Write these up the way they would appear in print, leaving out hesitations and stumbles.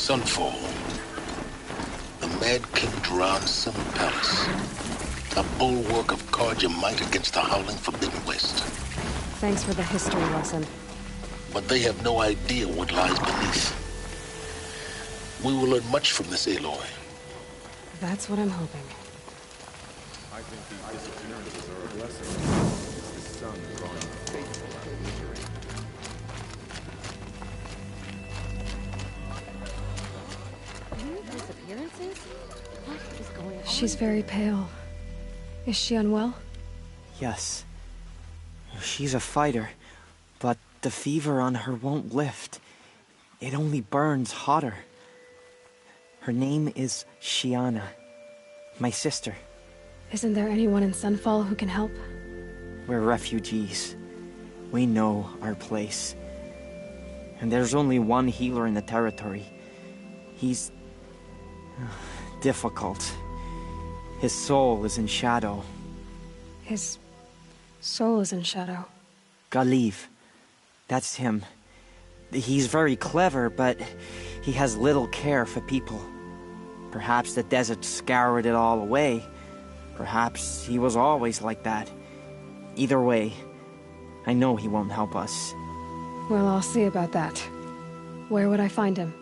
Sunfall. The Mad King Duran Summer Palace. A bulwark of Carja might against the howling Forbidden West. Thanks for the history lesson. But they have no idea what lies beneath. We will learn much from this Aloy. That's what I'm hoping. I think these disappearances are a blessing. It's the sun drawing faithful out of misery. Disappearances? What is going on? She's very pale. Is she unwell? Yes. She's a fighter, but the fever on her won't lift. It only burns hotter. Her name is Shiana, my sister. Isn't there anyone in Sunfall who can help? We're refugees. We know our place. And there's only one healer in the territory. He's difficult. His soul is in shadow. His soul is in shadow. Galiv. That's him. He's very clever, but he has little care for people. Perhaps the desert scoured it all away. Perhaps he was always like that. Either way, I know he won't help us. Well, I'll see about that. Where would I find him?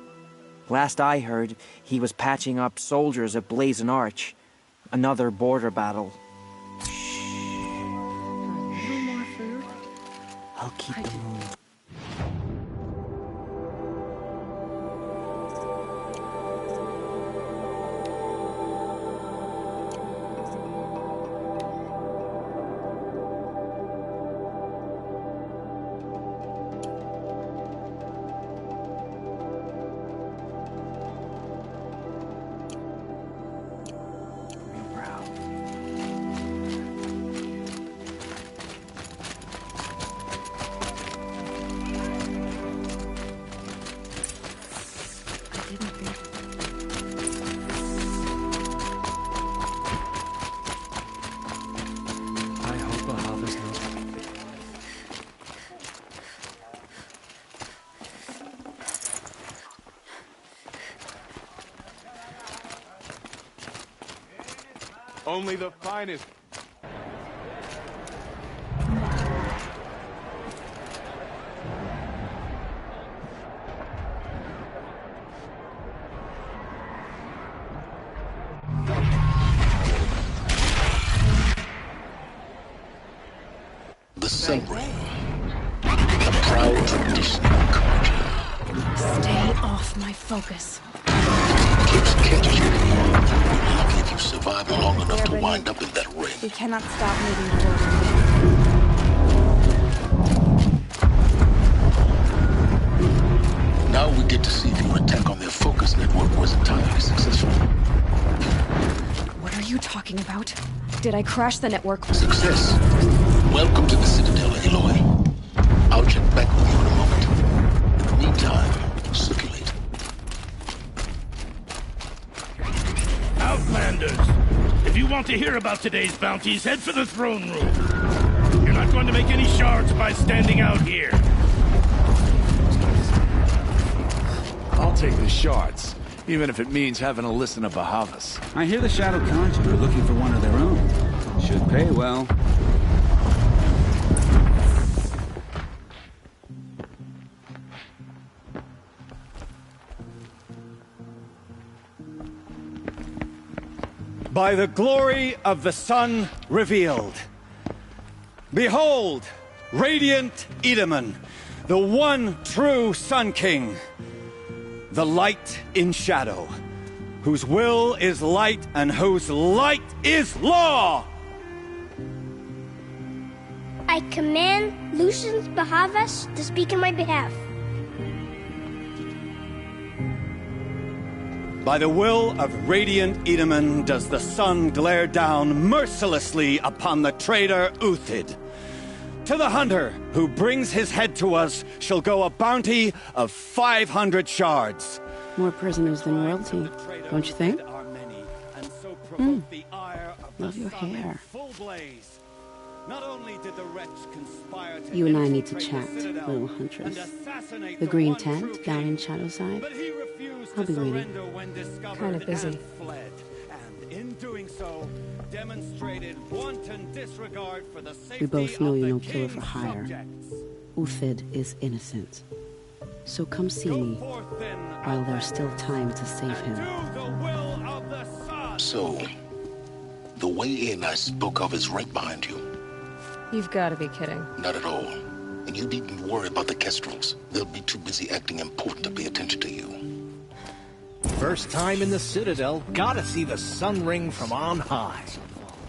Last I heard, he was patching up soldiers at Blazon Arch. Another border battle. No more food? I'll keep the moon. Only the finest. The Sun Ring. A proud tradition of Carja. Stay off my focus. Keeps catching you. Lucky if you survive long enough to wind up in that ring. We cannot stop moving forward. Now we get to see if your attack on their focus network was entirely successful. What are you talking about? Did I crash the network? Success. Welcome to the Citadel, Aloy. I'll check back with you in a moment. In the meantime, circulate. Outlanders! If you want to hear about today's bounties, head for the throne room. You're not going to make any shards by standing out here. I'll take the shards, even if it means having to listen to Bahavas. I hear the Shadow Conjure are looking for one of their own. Should pay well. By the glory of the sun revealed. Behold, radiant Edaman, the one true Sun King. The light in shadow, whose will is light and whose light is law! I command Lucius Bahavas to speak in my behalf. By the will of radiant Edaman does the sun glare down mercilessly upon the traitor Uthid. To the hunter who brings his head to us shall go a bounty of 500 shards. More prisoners than royalty, don't you think? Love Love your hair. Not only did the wretch conspire to You and I need to infiltrate chat, the Citadel little huntress. and assassinate The green one true tent down king, in Shadowside? but he refused I'll to be waiting. surrender when discovered Kinda busy. and fled. And in doing so, demonstrated wanton disregard for the safety We both know of you're the no killer king's for hire. subjects. Uthid is innocent. So come see me Forth then, while there's still time to save him. do the will of the sun. So, the way in I spoke of is right behind you. You've got to be kidding. Not at all. And you needn't worry about the Kestrels. They'll be too busy acting important to pay attention to you. First time in the Citadel, gotta see the sun ring from on high.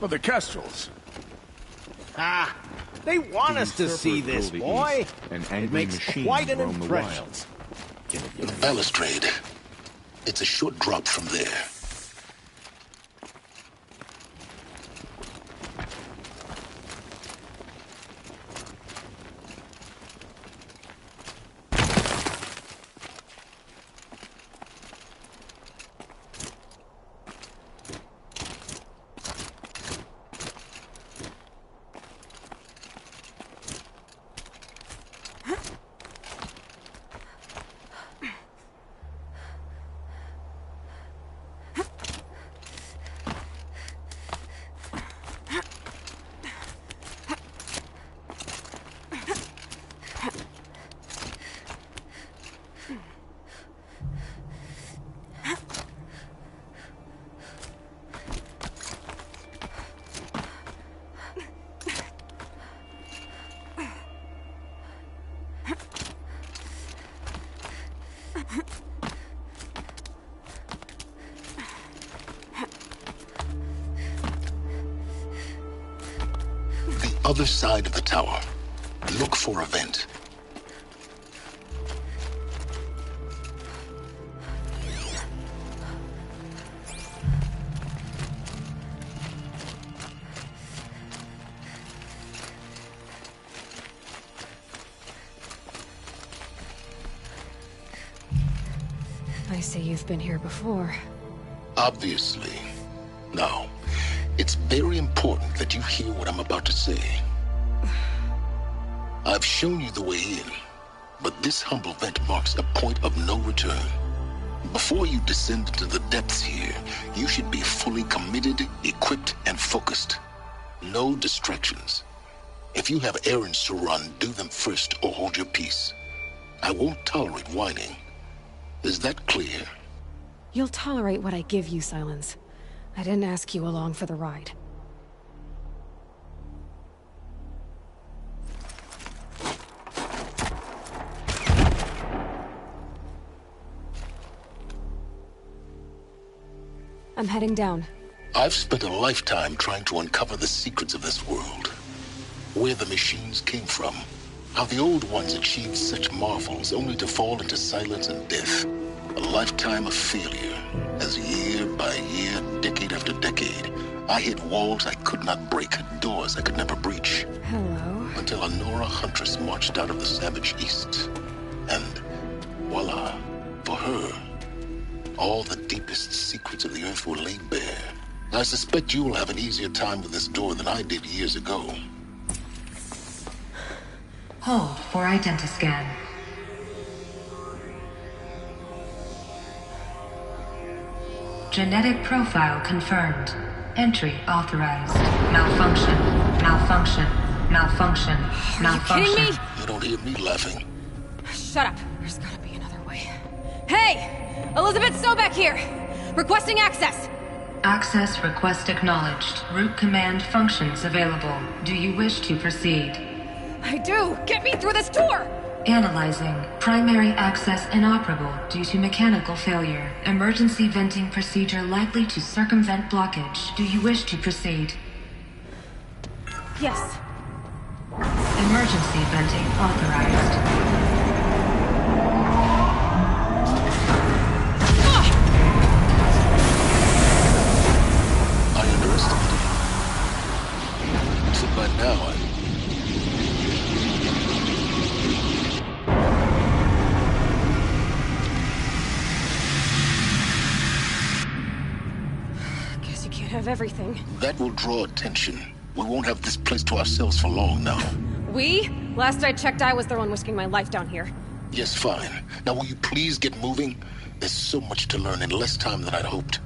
But the Kestrels. Ah, they want us to see this, boy. And It angry makes machines quite an roam the impression. wilds. The balustrade. It's a short drop from there. Other side of the tower. Look for a vent. I see you've been here before. Obviously. Now, it's very important that you hear what I'm about to say. I've shown you the way in, but this humble vent marks a point of no return. Before you descend into the depths here, you should be fully committed, equipped, and focused. No distractions. If you have errands to run, do them first or hold your peace. I won't tolerate whining. Is that clear? You'll tolerate what I give you, Silence. I didn't ask you along for the ride. I'm heading down. I've spent a lifetime trying to uncover the secrets of this world. Where the machines came from. How the old ones achieved such marvels only to fall into silence and death. A lifetime of failure. As year by year, decade after decade, I hit walls I could not break, doors I could never breach. Hello. Until a Nora huntress marched out of the savage east. And voila, for her, all the deepest secrets of the earth were laid bare. I suspect you will have an easier time with this door than I did years ago. Hold for identiscan. Genetic profile confirmed. Entry authorized. Malfunction. Malfunction. Malfunction. Malfunction. Are you kidding me? You don't hear me laughing. Shut up. There's gotta be another way. Hey! Elizabeth Sobeck here! Requesting access! Access request acknowledged. Root command functions available. Do you wish to proceed? I do! Get me through this tour! Analyzing. Primary access inoperable due to mechanical failure. Emergency venting procedure likely to circumvent blockage. Do you wish to proceed? Yes. Emergency venting authorized. I underestimated you. So by now, Guess you can't have everything. that will draw attention. We won't have this place to ourselves for long now. We? Last I checked, I was the one risking my life down here. Yes, fine. Now will you please get moving? There's so much to learn in less time than I'd hoped.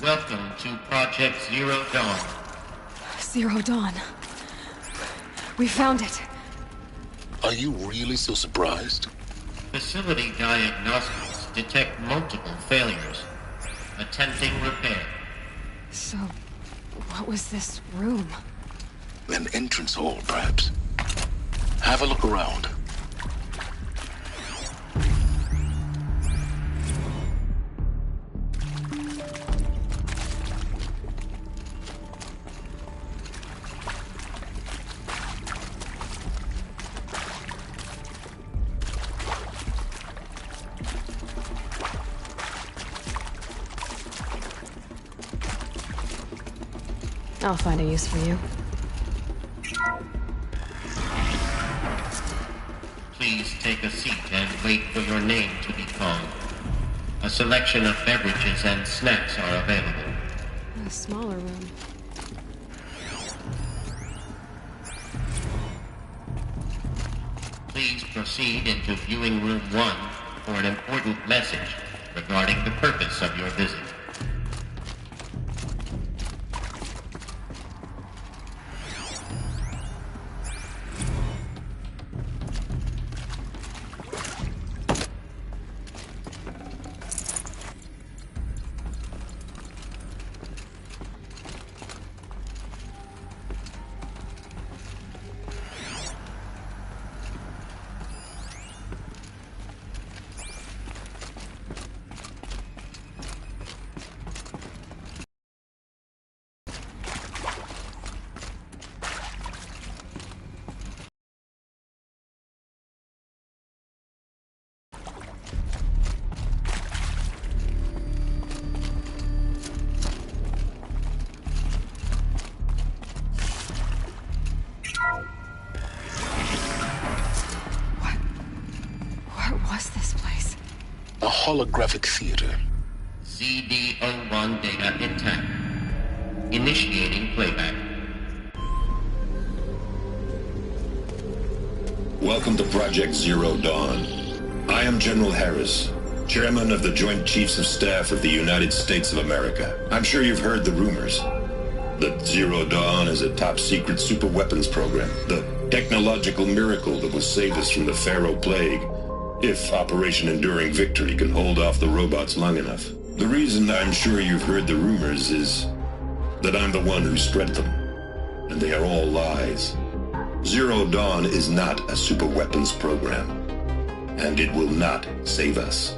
Welcome to Project Zero Dawn. Zero Dawn. We found it. Are you really so surprised? Facility diagnostics detect multiple failures. Attempting repair. So, what was this room? An entrance hall, perhaps. Have a look around. I'll find a use for you. Please take a seat and wait for your name to be called. A selection of beverages and snacks are available. A smaller room. Please proceed into viewing room 1 for an important message regarding the purpose of your visit. A holographic theater. ZD-01 data intact. Initiating playback. Welcome to Project Zero Dawn. I am General Harris, Chairman of the Joint Chiefs of Staff of the United States of America. I'm sure you've heard the rumors that Zero Dawn is a top-secret superweapons program, the technological miracle that will save us from the Pharaoh Plague, if Operation Enduring Victory can hold off the robots long enough. The reason I'm sure you've heard the rumors is that I'm the one who spread them, and they are all lies. Zero Dawn is not a superweapons program, and it will not save us.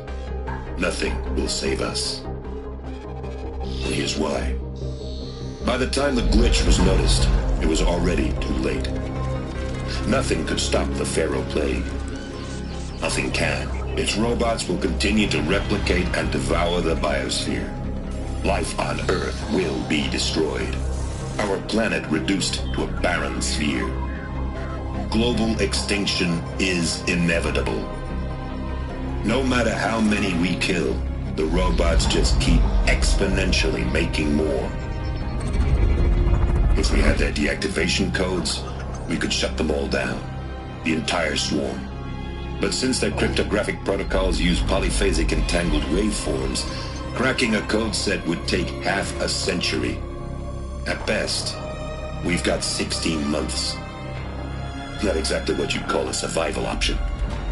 Nothing will save us. And here's why. By the time the glitch was noticed, it was already too late. Nothing could stop the Pharaoh Plague. Nothing can. Its robots will continue to replicate and devour the biosphere. Life on Earth will be destroyed. Our planet reduced to a barren sphere. Global extinction is inevitable. No matter how many we kill, the robots just keep exponentially making more. If we had their deactivation codes, we could shut them all down. The entire swarm. But since their cryptographic protocols use polyphasic entangled waveforms, cracking a code set would take half a century. At best, we've got 16 months. Not exactly what you'd call a survival option.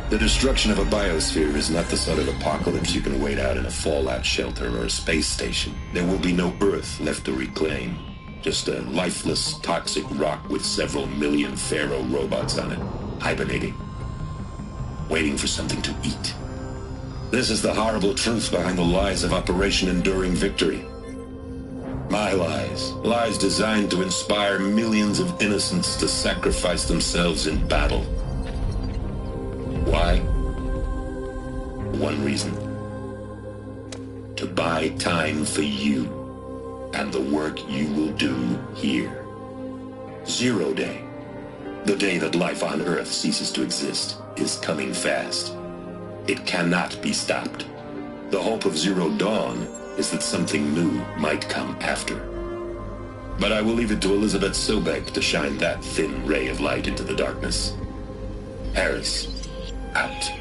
The destruction of a biosphere is not the sort of apocalypse you can wait out in a fallout shelter or a space station. There will be no Earth left to reclaim. Just a lifeless, toxic rock with several million Pharaoh robots on it, hibernating. Waiting for something to eat. This is the horrible truth behind the lies of Operation Enduring Victory. My lies. Lies designed to inspire millions of innocents to sacrifice themselves in battle. Why? One reason. To buy time for you and the work you will do here. Zero Day. The day that life on Earth ceases to exist. is coming fast. It cannot be stopped. The hope of Zero Dawn is that something new might come after. But I will leave it to Elizabeth Sobek to shine that thin ray of light into the darkness. Harris, out.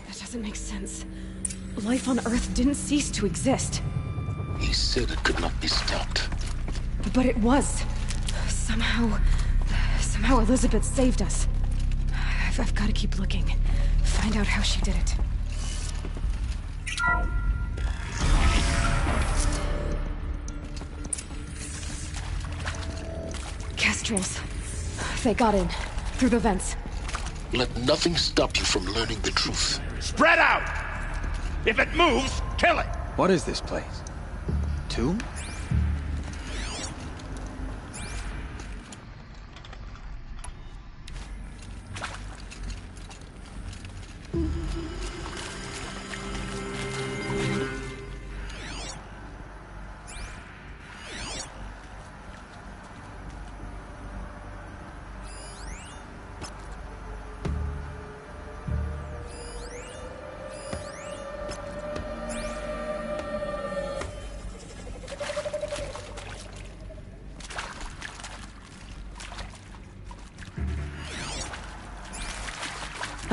That doesn't make sense. Life on Earth didn't cease to exist. He said it could not be stopped. But it was. Somehow Elizabeth saved us. I've got to keep looking. Find out how she did it. Kestrels. They got in. Through the vents. Let nothing stop you from learning the truth. Spread out! If it moves, kill it! What is this place? Tomb?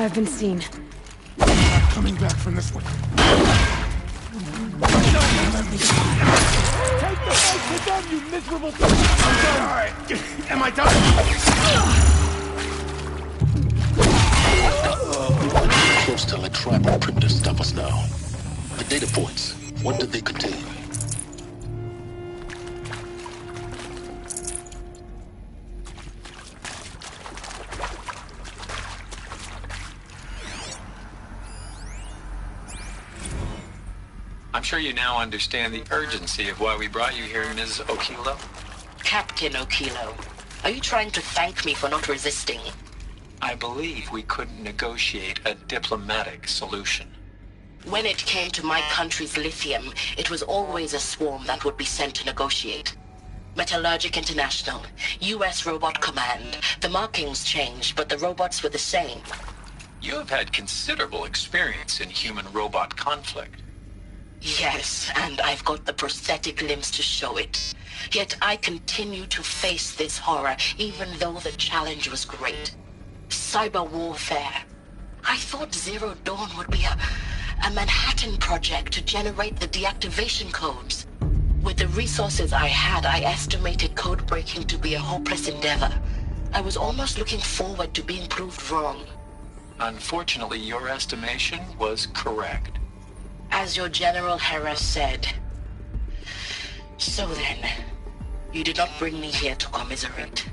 I've been seen. Coming back from this one. Take the fight to them, you miserable... Alright, am I done? Close to let tribal primitives stop us now. The data points, what did they contain? I'm sure you now understand the urgency of why we brought you here, Ms. Okilo. Captain Okilo, are you trying to thank me for not resisting? I believe we couldn't negotiate a diplomatic solution. When it came to my country's lithium, it was always a swarm that would be sent to negotiate. Metallurgic International, U.S. Robot Command. The markings changed, but the robots were the same. You have had considerable experience in human-robot conflict. Yes, and I've got the prosthetic limbs to show it. Yet I continue to face this horror, even though the challenge was great. Cyber warfare. I thought Zero Dawn would be a Manhattan project to generate the deactivation codes. With the resources I had, I estimated code breaking to be a hopeless endeavor. I was almost looking forward to being proved wrong. Unfortunately, your estimation was correct. As your General Harris said. So then, you did not bring me here to commiserate.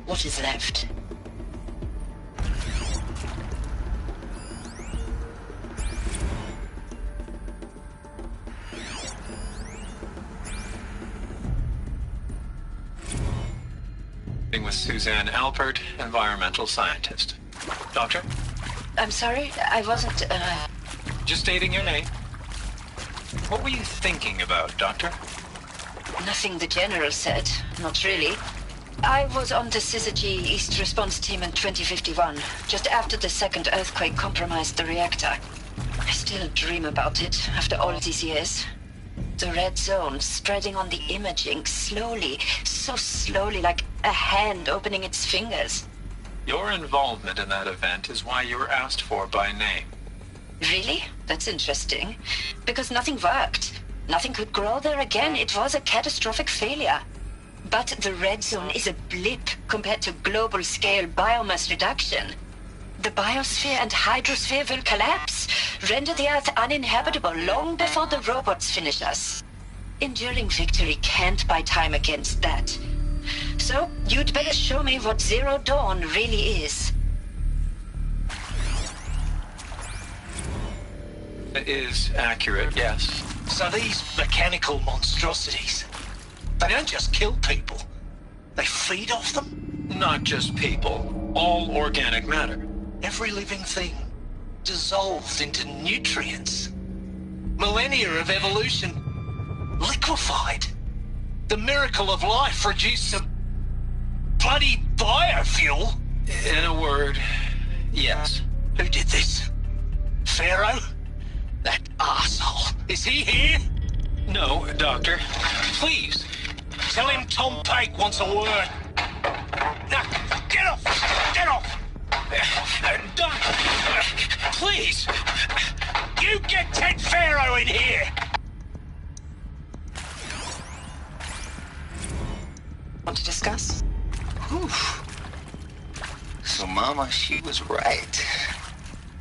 What is left? With Suzanne Alpert, environmental scientist. Doctor? I'm sorry, I wasn't, Just stating your name. What were you thinking about, Doctor? Nothing the General said. Not really. I was on the Syzygy East Response Team in 2051, just after the second earthquake compromised the reactor. I still dream about it, after all these years. The red zone spreading on the imaging, slowly, so slowly, like a hand opening its fingers. Your involvement in that event is why you were asked for by name. Really? That's interesting. Because nothing worked. Nothing could grow there again. It was a catastrophic failure. But the red zone is a blip compared to global-scale biomass reduction. The biosphere and hydrosphere will collapse, render the Earth uninhabitable long before the robots finish us. Enduring victory can't buy time against that. So, you'd better show me what Zero Dawn really is. It is accurate, yes. So these mechanical monstrosities, they don't just kill people, they feed off them? Not just people, all organic matter. Every living thing, dissolved into nutrients. Millennia of evolution liquefied. The miracle of life reduced to bloody biofuel. In a word, yes. Who did this? Pharaoh? That asshole. Is he here? No, Doctor. Please, tell him Tom Pike wants a word. Now, get off! Get off! Doctor, please! You get Ted Pharaoh in here! Want to discuss? Oof. So, Mama, she was right.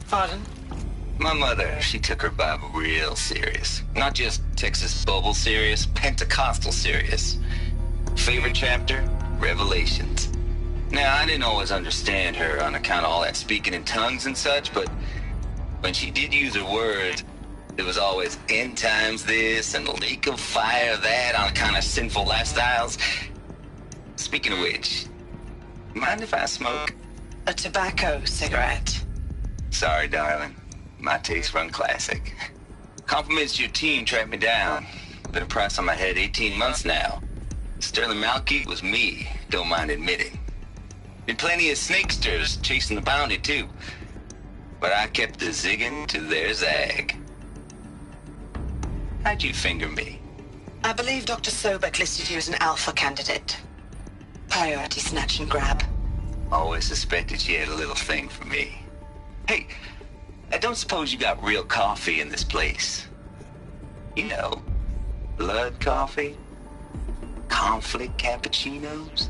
Pardon? My mother, she took her Bible real serious. Not just Texas Bible serious, Pentecostal serious. Favorite chapter? Revelations. Now, I didn't always understand her on account of all that speaking in tongues and such, but when she did use her words, there was always end times this and lake of fire that on account of sinful lifestyles. Speaking of which, mind if I smoke? A tobacco cigarette. Sorry, darling. My taste run classic. Compliments to your team tracked me down. Been a price on my head 18 months now. Sterling Malkeith was me, don't mind admitting. Been plenty of snakesters chasing the bounty, too. But I kept the zigging to their zag. How'd you finger me? I believe Dr. Sobek listed you as an alpha candidate. Priority snatch and grab. Always suspected she had a little thing for me. Hey, I don't suppose you got real coffee in this place. You know, blood coffee? Conflict cappuccinos?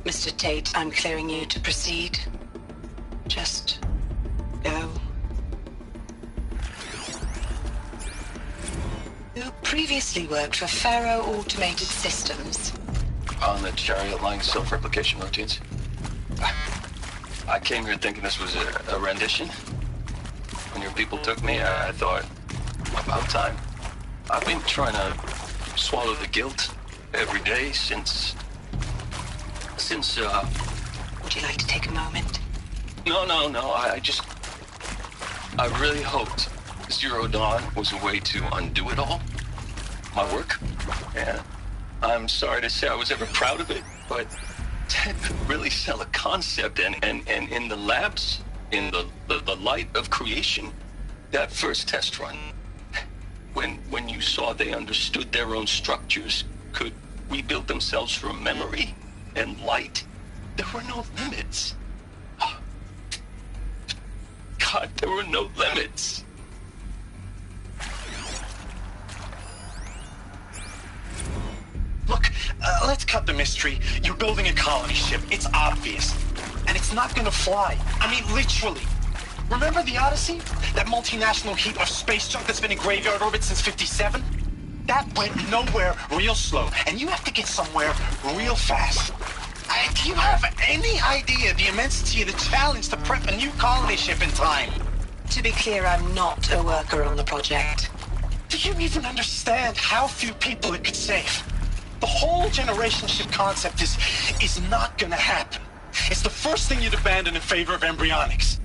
Mr. Tate, I'm clearing you to proceed. Just go. You previously worked for Pharaoh Automated Systems. On the chariot line self-replication routines. I came here thinking this was a rendition. When your people took me, I thought, about time. I've been trying to swallow the guilt every day since... Would you like to take a moment? No, I really hoped Zero Dawn was a way to undo it all. My work. And I'm sorry to say I was ever proud of it, but Ted could really sell a concept, and in the labs, in the light of creation, that first test run, when you saw they understood their own structures, could rebuild themselves from memory and light, there were no limits. God, there were no limits. Look, let's cut the mystery. You're building a colony ship. It's obvious. And it's not gonna fly. I mean, literally. Remember the Odyssey? That multinational heap of space junk that's been in graveyard orbit since '57? That went nowhere real slow. And you have to get somewhere real fast. Do you have any idea the immensity of the challenge to prep a new colony ship in time? To be clear, I'm not a worker on the project. Do you even understand how few people it could save? The whole generation ship concept is not gonna happen. It's the first thing you'd abandon in favor of embryonics.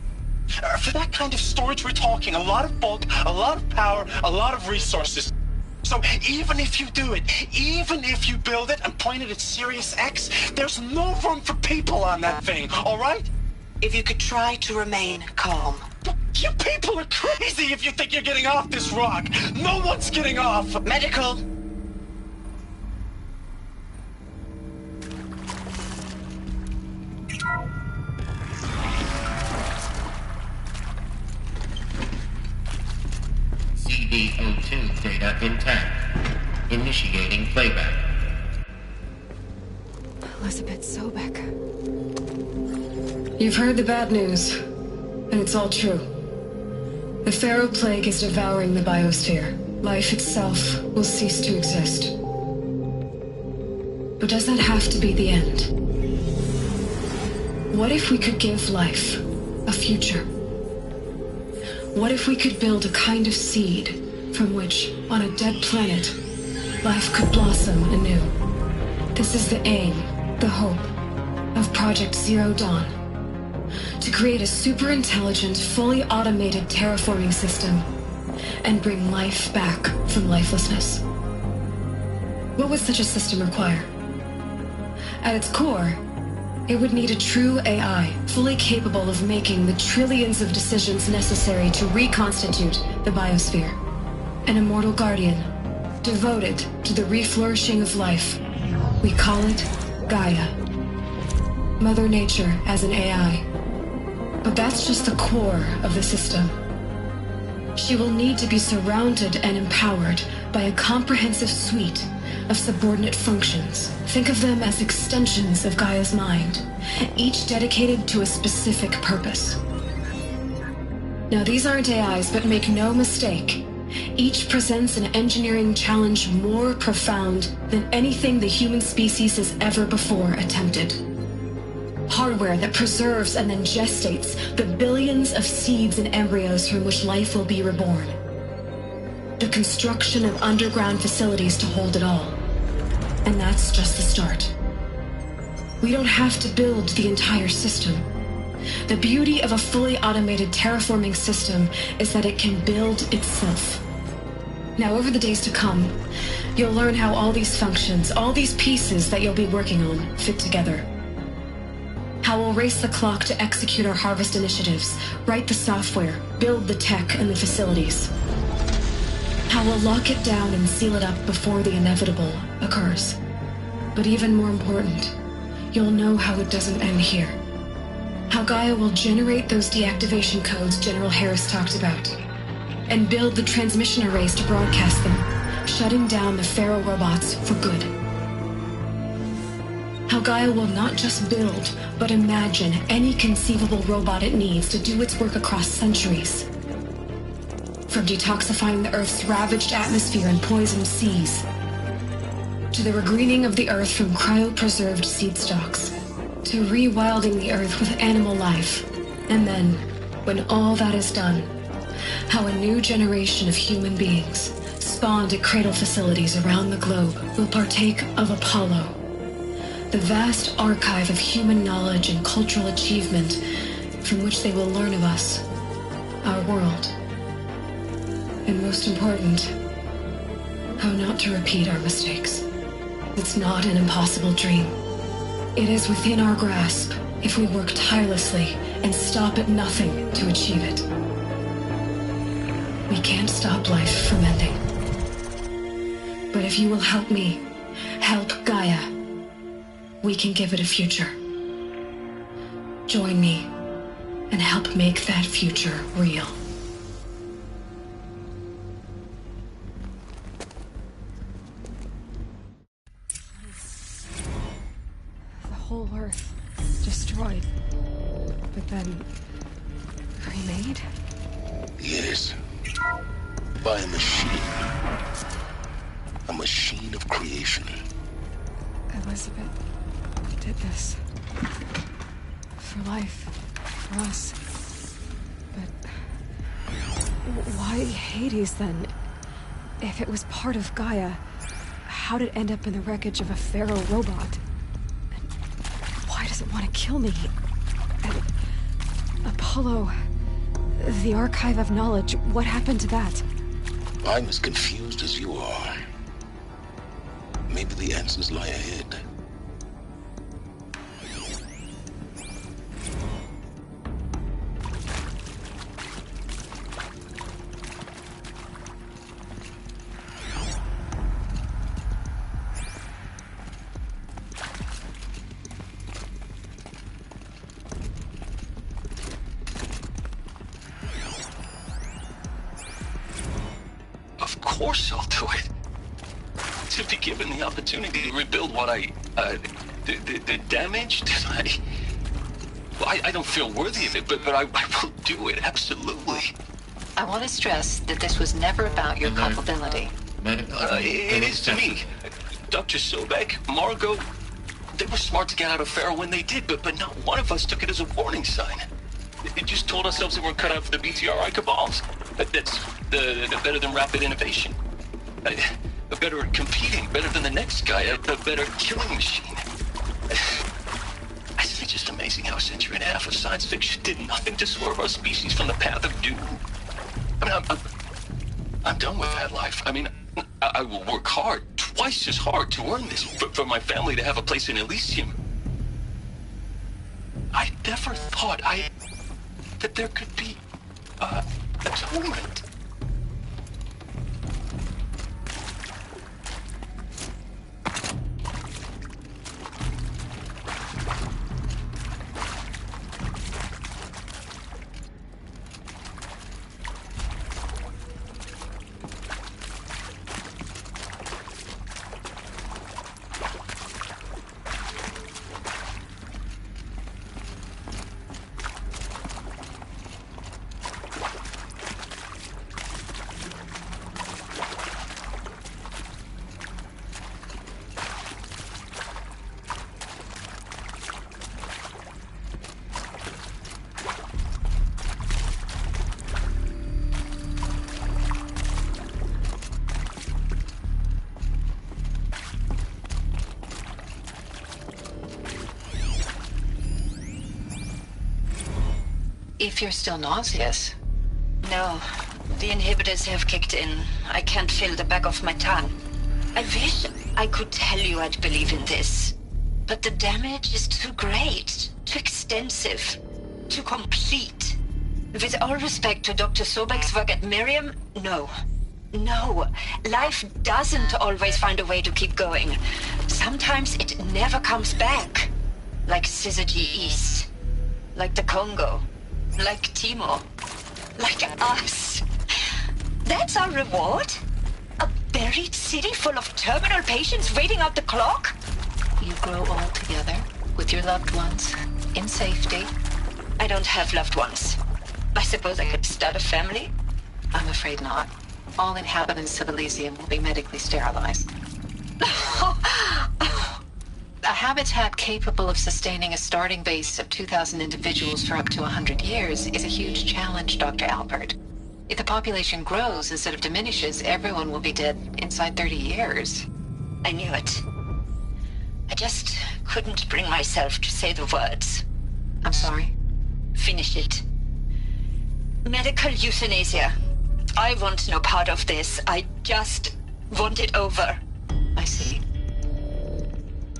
For that kind of storage, we're talking a lot of bulk, a lot of power, a lot of resources. So even if you do it, even if you build it and point it at Sirius X, there's no room for people on that thing, all right? If you could try to remain calm. You people are crazy if you think you're getting off this rock. No one's getting off. Medical. CD02 data intact. Initiating playback. Elizabeth Sobek. You've heard the bad news, and it's all true. The Pharaoh Plague is devouring the biosphere. Life itself will cease to exist. But does that have to be the end? What if we could give life a future? What if we could build a kind of seed from which, on a dead planet, life could blossom anew? This is the aim, the hope, of Project Zero Dawn. To create a super-intelligent, fully automated terraforming system and bring life back from lifelessness. What would such a system require? At its core, it would need a true AI, fully capable of making the trillions of decisions necessary to reconstitute the biosphere. An immortal guardian, devoted to the reflourishing of life. We call it Gaia. Mother Nature as an AI. But that's just the core of the system. She will need to be surrounded and empowered by a comprehensive suite of subordinate functions. Think of them as extensions of Gaia's mind, each dedicated to a specific purpose. Now, these aren't AIs, but make no mistake, each presents an engineering challenge more profound than anything the human species has ever before attempted. Hardware that preserves and then gestates the billions of seeds and embryos from which life will be reborn. The construction of underground facilities to hold it all. And that's just the start. We don't have to build the entire system. The beauty of a fully automated terraforming system is that it can build itself. Now, over the days to come, you'll learn how all these functions, all these pieces that you'll be working on, fit together. How we'll race the clock to execute our harvest initiatives, write the software, build the tech and the facilities. How we'll lock it down and seal it up before the inevitable occurs. But even more important, you'll know how it doesn't end here. How Gaia will generate those deactivation codes General Harris talked about, and build the transmission arrays to broadcast them, shutting down the Pharaoh robots for good. How Gaia will not just build, but imagine any conceivable robot it needs to do its work across centuries. From detoxifying the Earth's ravaged atmosphere and poisoned seas, to the regreening of the Earth from cryopreserved seed stalks, to rewilding the Earth with animal life. And then, when all that is done, how a new generation of human beings, spawned at cradle facilities around the globe, will partake of Apollo, the vast archive of human knowledge and cultural achievement from which they will learn of us, our world. And most important, how not to repeat our mistakes. It's not an impossible dream. It is within our grasp if we work tirelessly and stop at nothing to achieve it. We can't stop life from ending. But if you will help me, help Gaia, we can give it a future. Join me and help make that future real. The whole Earth destroyed, but then remade? Yes. By a machine. A machine of creation. Elizabeth did this. For life. For us. But why Hades then? If it was part of Gaia, how did it end up in the wreckage of a Pharaoh robot? And why does it want to kill me? And Apollo, the archive of knowledge, what happened to that? I'm as confused as you are. Maybe the answers lie ahead. Of course I'll do it. To be given the opportunity to rebuild what the damage that I don't feel worthy of it, but I will do it, absolutely. I want to stress that this was never about your culpability. It is to me. Dr. Sobek, Margot, they were smart to get out of Pharaoh when they did, but not one of us took it as a warning sign. It just told ourselves that we're cut out for the BTRI cabals. That's the better than rapid innovation. Better at competing, better than the next guy, a better killing machine. It's just amazing how a century and a half of science fiction did nothing to swerve our species from the path of doom. I mean, I'm done with that life. I mean, I will work hard, twice as hard to earn this, for my family to have a place in Elysium. I never thought that there could be, atonement. If you're still nauseous. No, the inhibitors have kicked in. I can't feel the back of my tongue. I wish I could tell you I'd believe in this. But the damage is too great, too extensive, too complete. With all respect to Dr. Sobek's work at Miriam, no. No, life doesn't always find a way to keep going. Sometimes it never comes back. Like Syzygy East. Like the Congo. Like Timor. Like us. That's our reward? A buried city full of terminal patients waiting out the clock? You grow old together, with your loved ones, in safety. I don't have loved ones. I suppose I could start a family? I'm afraid not. All inhabitants of Elysium will be medically sterilized. A habitat capable of sustaining a starting base of 2,000 individuals for up to 100 years is a huge challenge, Dr. Albert. If the population grows instead of diminishes, everyone will be dead inside 30 years. I knew it. I just couldn't bring myself to say the words. I'm sorry. Finish it. Medical euthanasia. I want no part of this. I just want it over. I see.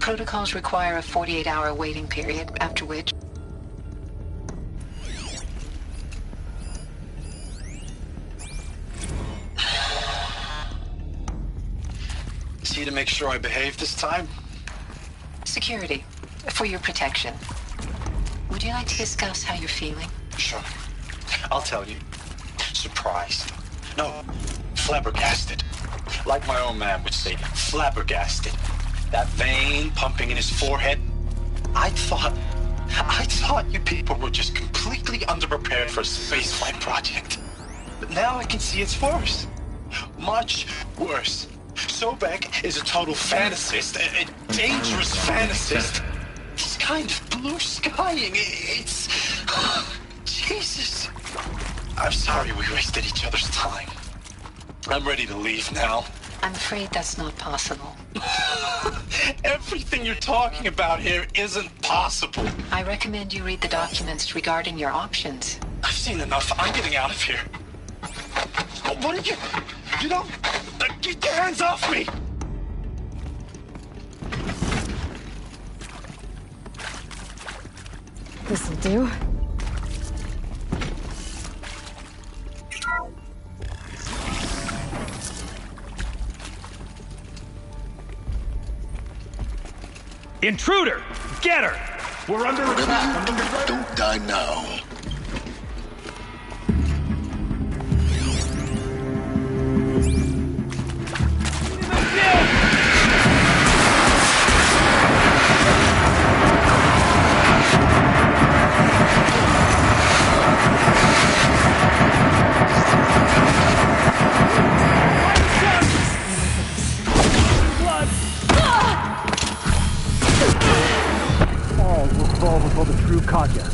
Protocols require a 48-hour waiting period, after which... Is he to make sure I behave this time? Security. For your protection. Would you like to discuss how you're feeling? Sure. I'll tell you. Surprised. No, flabbergasted. Like my own man would say, flabbergasted. That vein pumping in his forehead. I thought you people were just completely underprepared for a spaceflight project. But now I can see it's worse. Much worse. Sobek is a total fantasist, a dangerous fantasist. He's kind of blue skying. It's... Jesus. I'm sorry we wasted each other's time. I'm ready to leave now. I'm afraid that's not possible. Everything you're talking about here isn't possible. I recommend you read the documents regarding your options. I've seen enough. I'm getting out of here. What are you... You don't... Get your hands off me! This'll do. Intruder! Get her! We're under attack. Don't die now. Before the true Katya.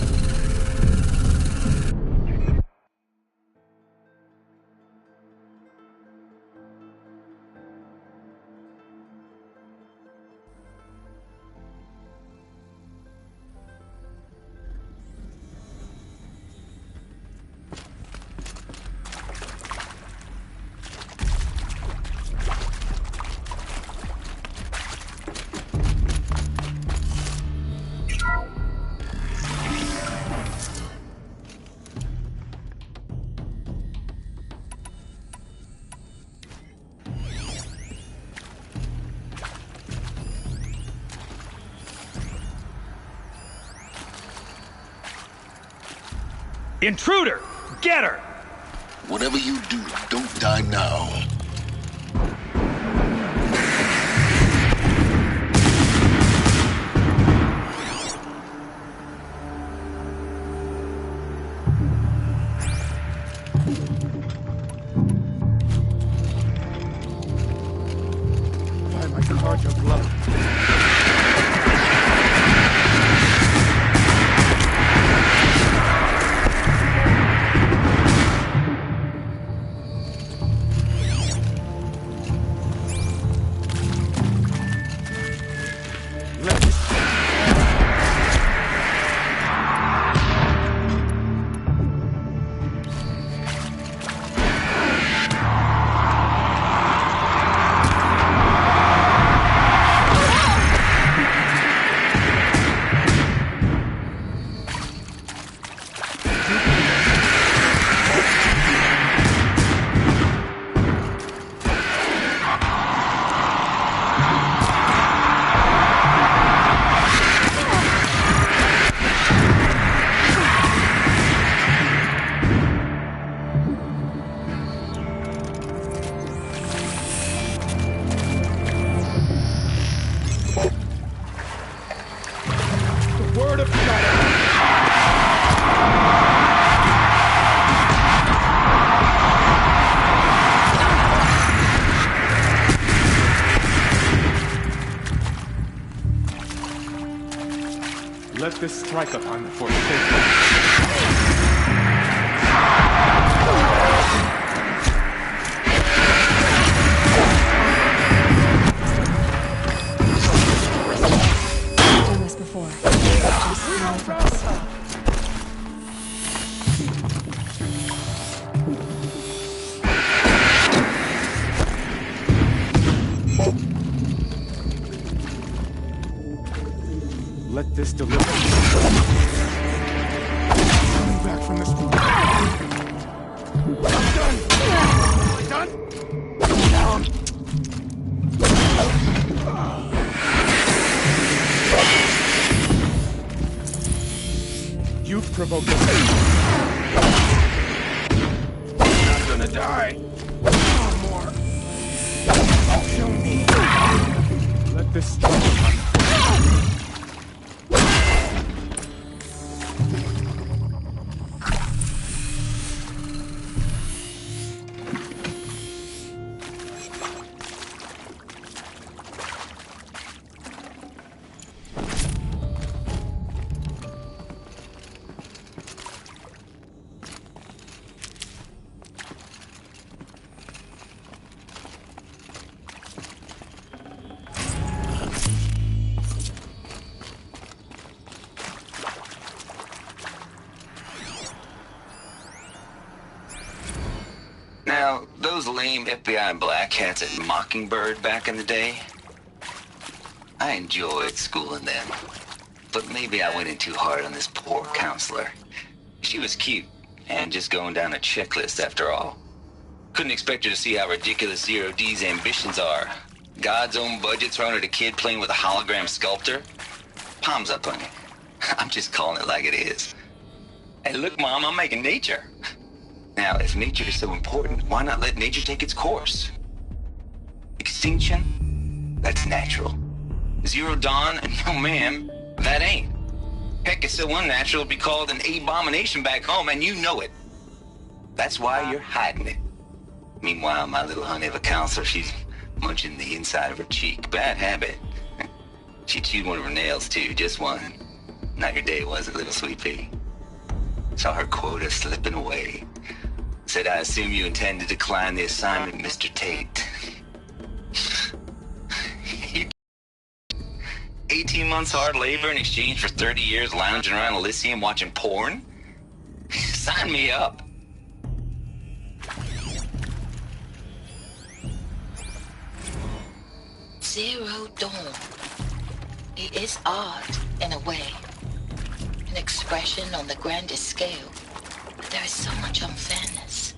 Intruder! Get her! Whatever you do, don't die now. Find my cargo glove. Let this strike upon the forsaken. I've done this before. Just no focus. Let this deliver. Coming back from this room. I'm done. Done. Down. You've provoked us. I'm not gonna die. One more. Show me. Let this strike upon the Now, those lame FBI black hats at Mockingbird back in the day, I enjoyed schooling them. But maybe I went in too hard on this poor counselor. She was cute, and just going down a checklist after all. Couldn't expect her to see how ridiculous Zero D's ambitions are. God's own budget thrown at a kid playing with a hologram sculptor? Palms up on you. I'm just calling it like it is. Hey, look, Mom, I'm making nature. Now, if nature is so important, why not let nature take its course? Extinction? That's natural. Zero Dawn? No, ma'am, that ain't. Heck, it's so unnatural it'd be called an abomination back home, and you know it. That's why you're hiding it. Meanwhile, my little honey of a counselor, she's munching the inside of her cheek. Bad habit. She chewed one of her nails, too, just one. Not your day, was it, little sweet pea? Saw her quota slipping away. Said, I assume you intend to decline the assignment, Mr. Tate. 18 months hard labor in exchange for 30 years lounging around Elysium watching porn? Sign me up. Zero Dawn. It is art, in a way. An expression on the grandest scale. But there is so much unfairness.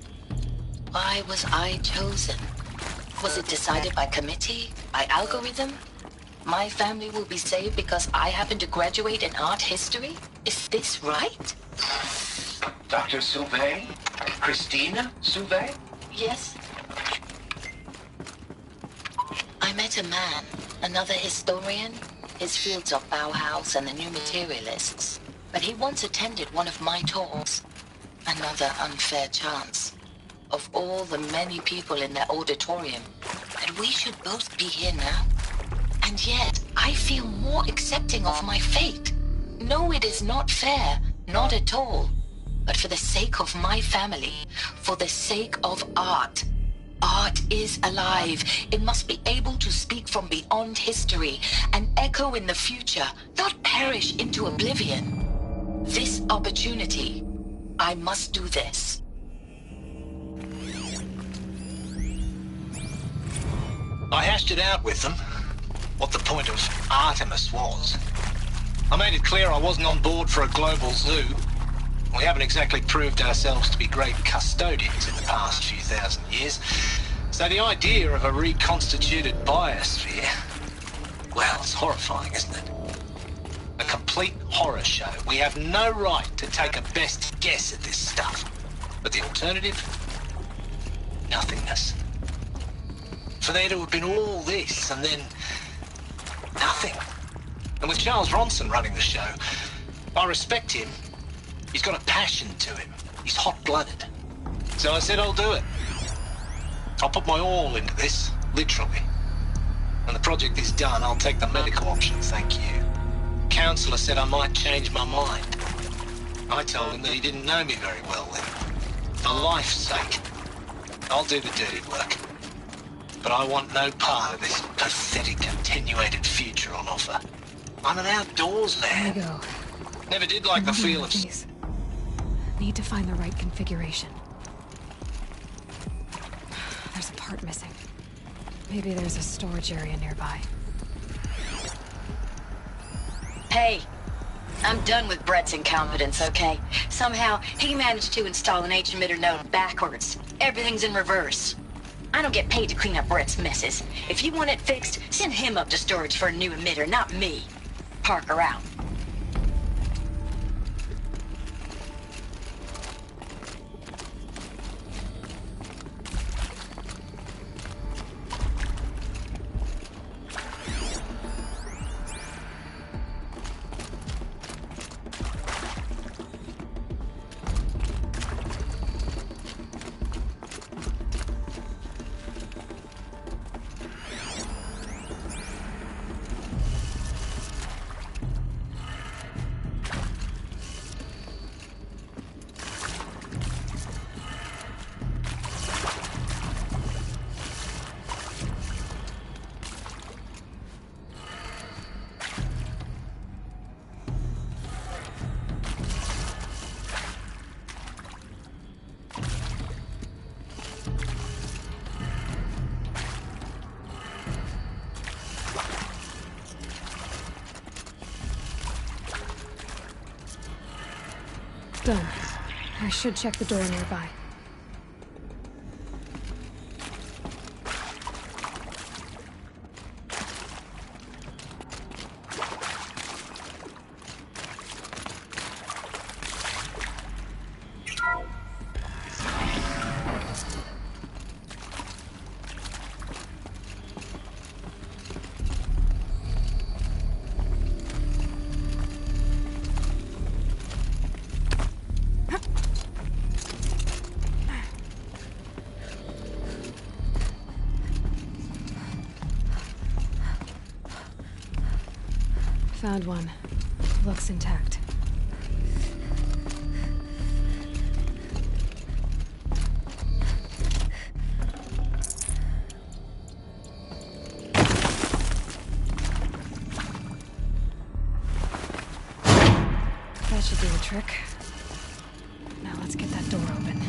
Why was I chosen? Was it decided by committee? By algorithm? My family will be saved because I happen to graduate in art history? Is this right? Dr. Sauvé? Christina Sauvé? Yes? I met a man, another historian. His fields are Bauhaus and the New Materialists. But he once attended one of my talks. Another unfair chance. Of all the many people in the auditorium, that we should both be here now. And yet, I feel more accepting of my fate. No, it is not fair, not at all. But for the sake of my family, for the sake of art. Art is alive. It must be able to speak from beyond history and echo in the future, not perish into oblivion. This opportunity, I must do this. I hashed it out with them, what the point of Artemis was. I made it clear I wasn't on board for a global zoo. We haven't exactly proved ourselves to be great custodians in the past few thousand years. So the idea of a reconstituted biosphere, well, it's horrifying, isn't it? A complete horror show. We have no right to take a best guess at this stuff. But the alternative? Nothingness. For there to have been all this, and then nothing. And with Charles Ronson running the show, I respect him. He's got a passion to him. He's hot-blooded. So I said I'll do it. I'll put my all into this, literally. When the project is done, I'll take the medical option, thank you. Counselor said I might change my mind. I told him that he didn't know me very well then. For life's sake, I'll do the dirty work. But I want no part of this pathetic attenuated future on offer. I'm an outdoors man. There you go. Never did like the feel of... Please. Need to find the right configuration. There's a part missing. Maybe there's a storage area nearby. Hey, I'm done with Brett's incompetence, okay? Somehow, he managed to install an H-emitter node backwards. Everything's in reverse. I don't get paid to clean up Brett's messes. If you want it fixed, send him up to storage for a new emitter, not me. Parker out. Done. I should check the door nearby. Found one. Looks intact. That should do the trick. Now let's get that door open.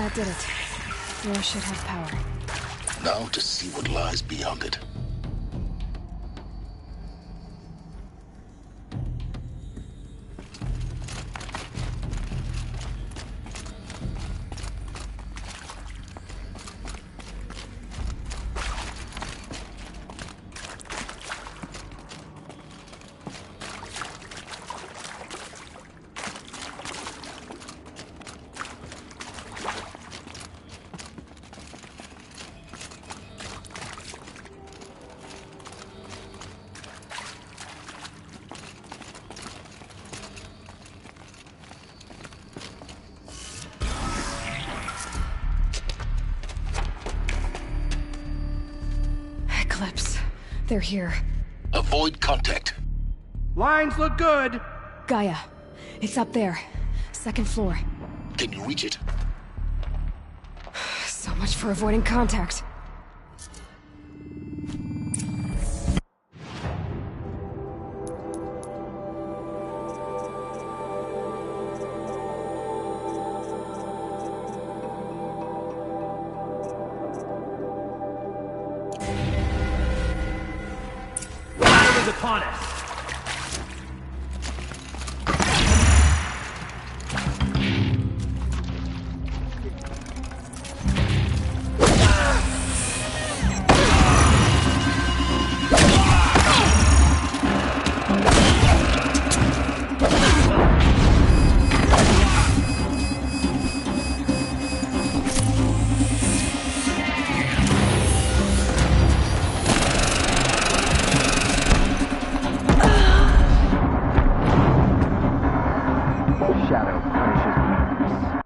That did it. Door should have power. Now to see what lies beyond it. Eclipse. They're here. Avoid contact. Lines look good. Gaia. It's up there. Second floor. Can you reach it? So much for avoiding contact. Battle is upon us. Shadow punishes weakness.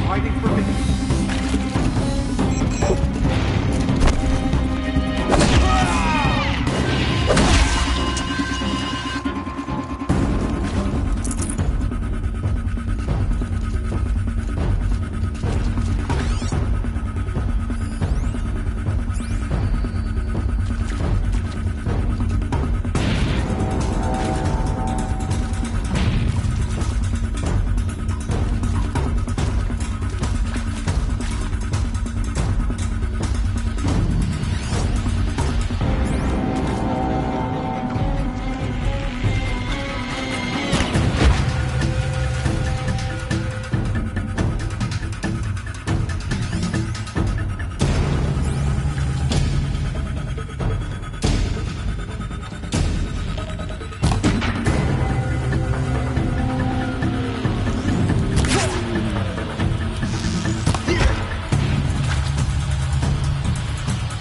Fighting for me.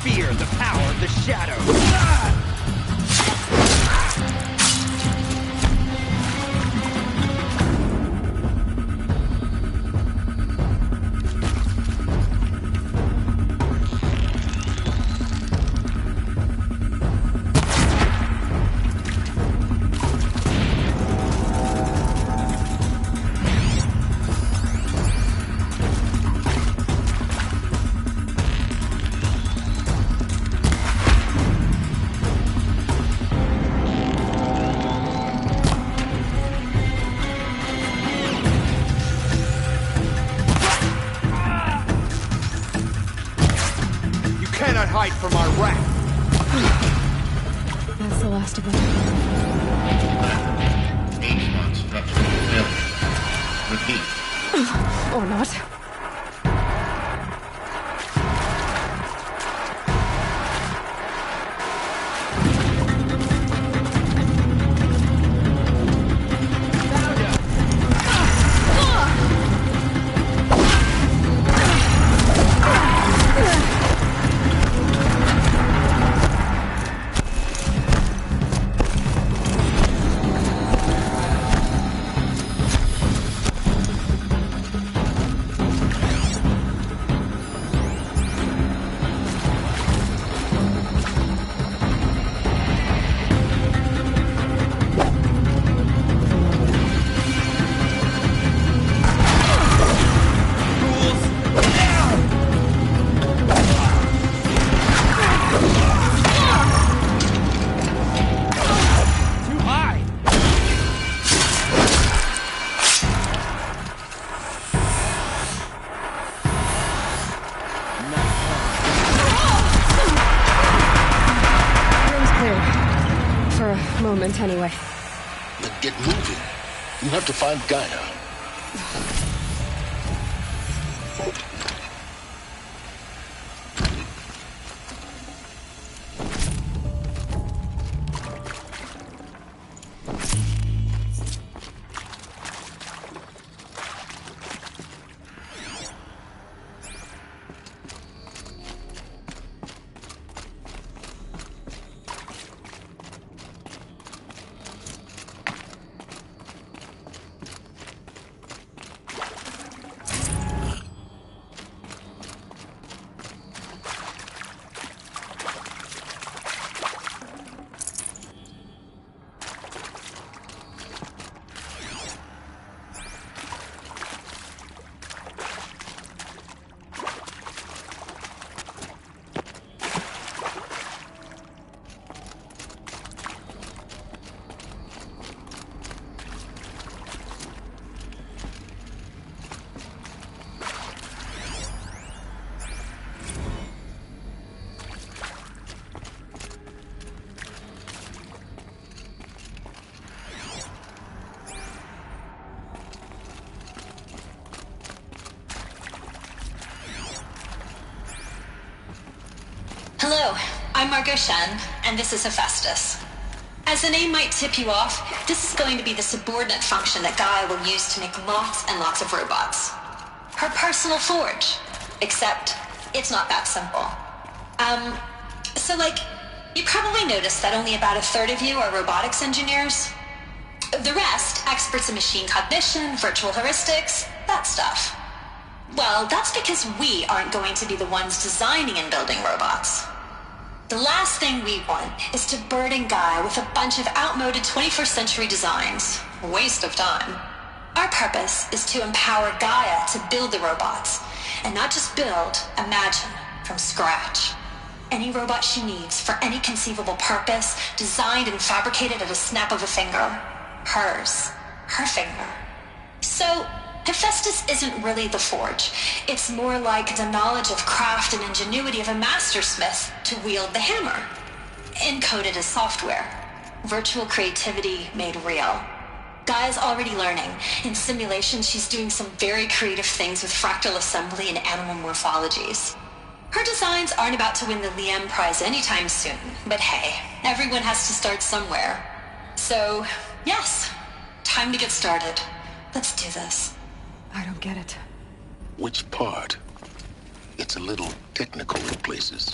Fear the power of the shadow. hide from our wrath. That's the last of them. H1 structure built. Repeat. Or not. Anyway. Then get moving. You have to find Gaia. Hello, I'm Margot Shen, and this is Hephaestus. As the name might tip you off, this is going to be the subordinate function that Gaia will use to make lots and lots of robots. Her personal forge. Except, it's not that simple. You probably noticed that only about a third of you are robotics engineers. The rest, experts in machine cognition, virtual heuristics, that stuff. Well, that's because we aren't going to be the ones designing and building robots. The last thing we want is to burden Gaia with a bunch of outmoded 21st century designs. Waste of time. Our purpose is to empower Gaia to build the robots, and not just build, imagine, from scratch. Any robot she needs for any conceivable purpose, designed and fabricated at a snap of a finger. Hers. Her finger. So, Hephaestus isn't really the forge. It's more like the knowledge of craft and ingenuity of a mastersmith to wield the hammer. Encoded as software. Virtual creativity made real. Gaia's already learning. In simulation, she's doing some very creative things with fractal assembly and animal morphologies. Her designs aren't about to win the Liam Prize anytime soon, but hey, everyone has to start somewhere. So, yes, time to get started. Let's do this. I don't get it. Which part? It's a little technical in places.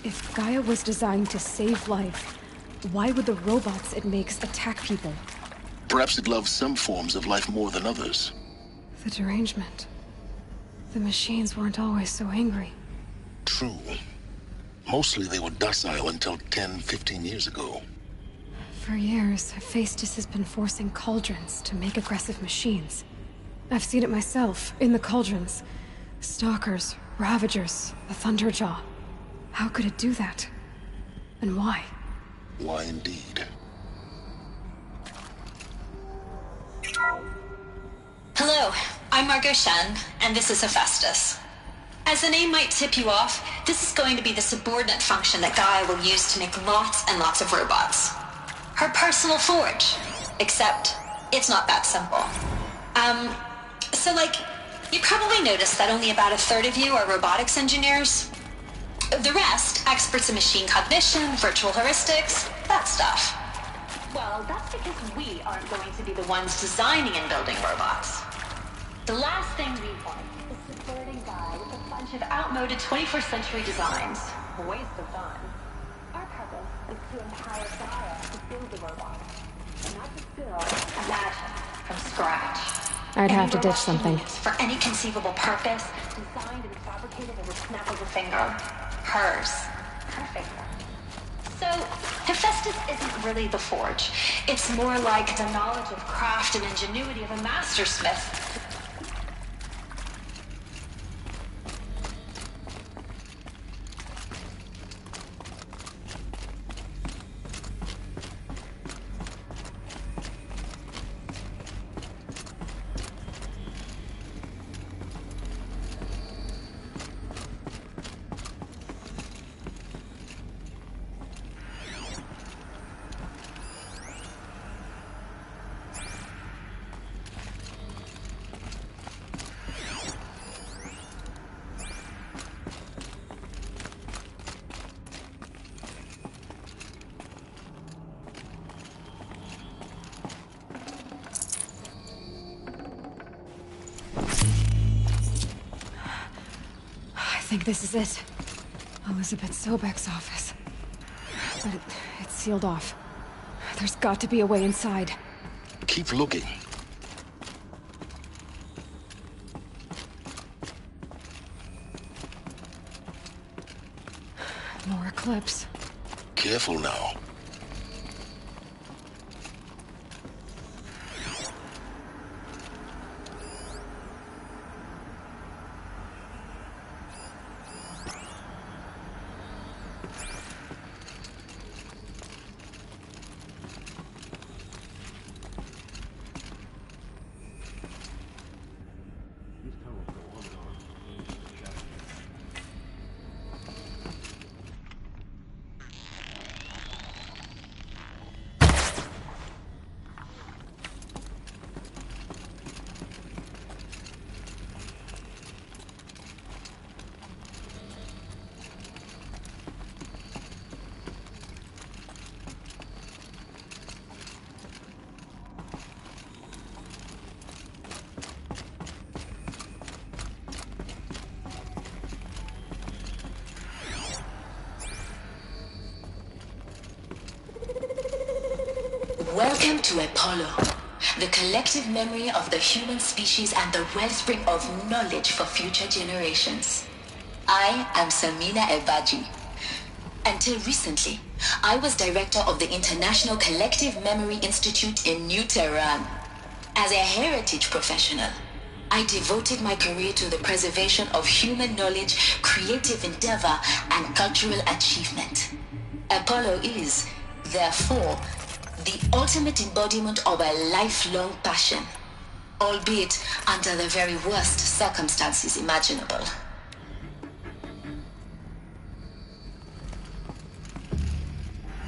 If Gaia was designed to save life, why would the robots it makes attack people? Perhaps it loves some forms of life more than others. The derangement. The machines weren't always so angry. True. Mostly they were docile until 10, 15 years ago. For years, Hephaestus has been forcing cauldrons to make aggressive machines. I've seen it myself, in the cauldrons. Stalkers, Ravagers, the Thunderjaw. How could it do that? And why? Why indeed? Hello, I'm Margot Shen, and this is Hephaestus. As the name might tip you off, this is going to be the subordinate function that Gaia will use to make lots and lots of robots. Her personal forge. Except, it's not that simple. So you probably noticed that only about a third of you are robotics engineers. The rest, experts in machine cognition, virtual heuristics, that stuff. Well, that's because we aren't going to be the ones designing and building robots. The last thing we want is subverting Gaia with a bunch of outmoded 21st century designs. A waste of time. Our purpose is to empower Gaia to build the robot. And not just build, imagine, from scratch. I'd have to ditch something. For any conceivable purpose, designed and fabricated at the snap of a finger. Hers. Her finger. So, Hephaestus isn't really the forge. It's more like the knowledge of craft and ingenuity of a mastersmith. I think this is it. Elizabeth Sobek's office. But it's sealed off. There's got to be a way inside. Keep looking. More Eclipse. Careful now. Welcome to Apollo, the collective memory of the human species and the wellspring of knowledge for future generations. I am Samina Ebaji. Until recently, I was director of the International Collective Memory Institute in New Tehran. As a heritage professional, I devoted my career to the preservation of human knowledge, creative endeavor, and cultural achievement. Apollo is, therefore, the ultimate embodiment of a lifelong passion, albeit under the very worst circumstances imaginable.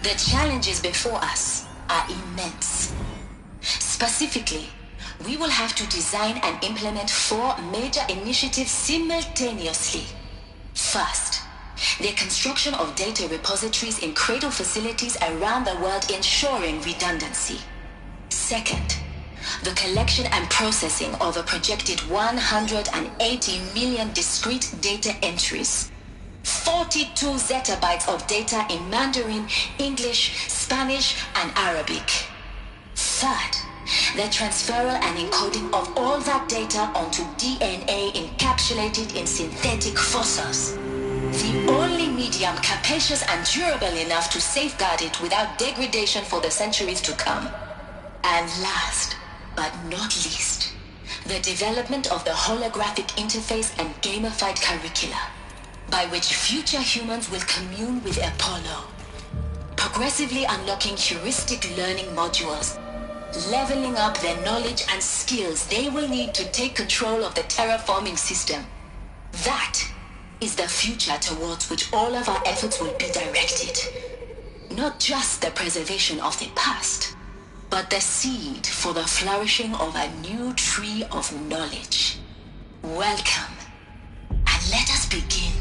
The challenges before us are immense. Specifically, we will have to design and implement 4 major initiatives simultaneously. First, the construction of data repositories in cradle facilities around the world ensuring redundancy. Second, the collection and processing of a projected 180 million discrete data entries. 42 zettabytes of data in Mandarin, English, Spanish, and Arabic. Third, the transferal and encoding of all that data onto DNA encapsulated in synthetic fossils. The only medium capacious and durable enough to safeguard it without degradation for the centuries to come. And last, but not least, the development of the holographic interface and gamified curricula, by which future humans will commune with Apollo, progressively unlocking heuristic learning modules, leveling up their knowledge and skills they will need to take control of the terraforming system. That is the future towards which all of our efforts will be directed. Not just the preservation of the past, but the seed for the flourishing of a new tree of knowledge. Welcome, and let us begin.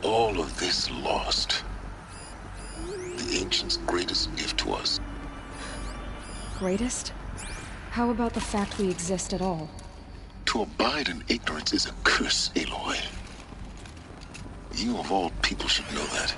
All of this lost. The Ancients' greatest gift to us. Greatest? How about the fact we exist at all? To abide in ignorance is a curse, Aloy. You of all people should know that.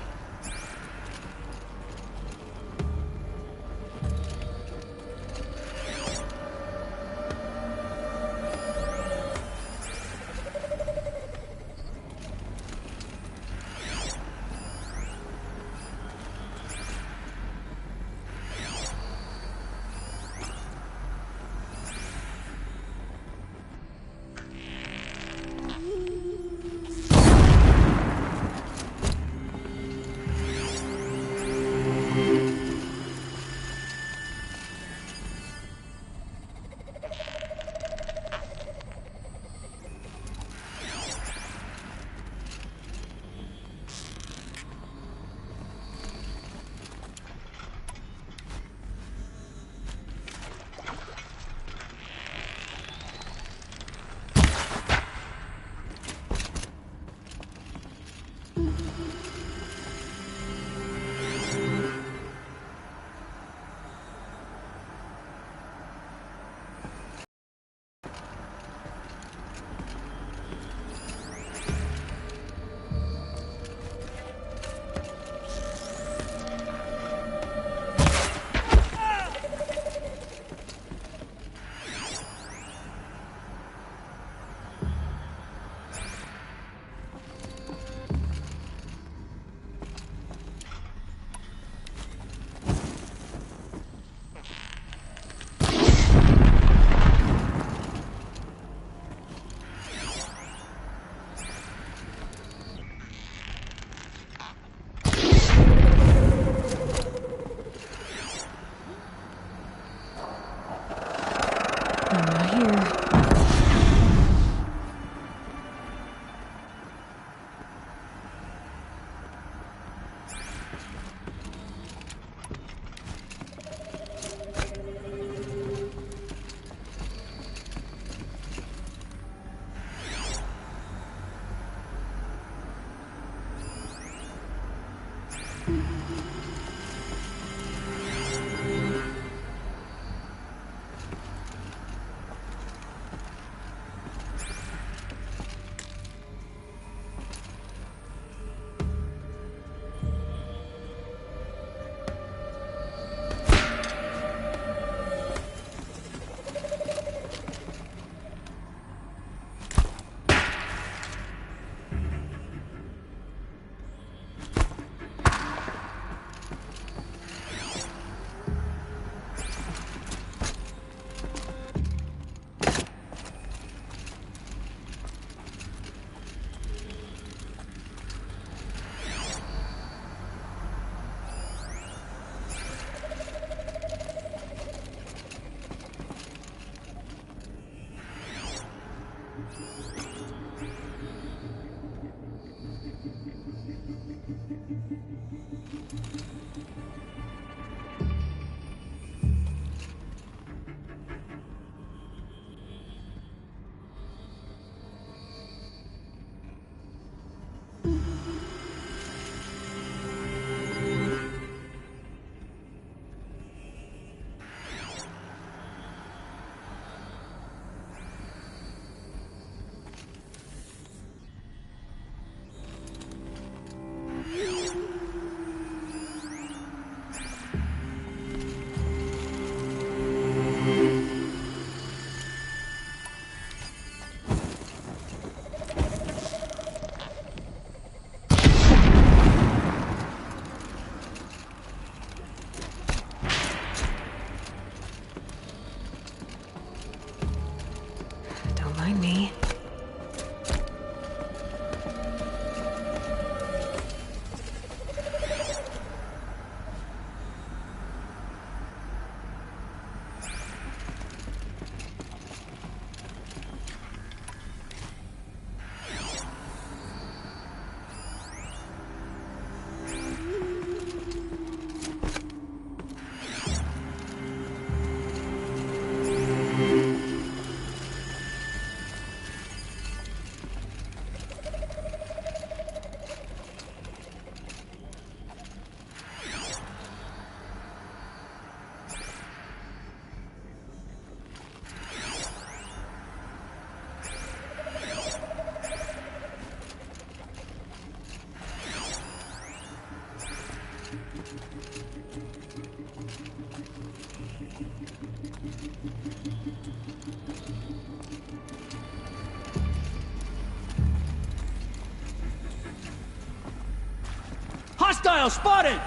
Hostile spotted!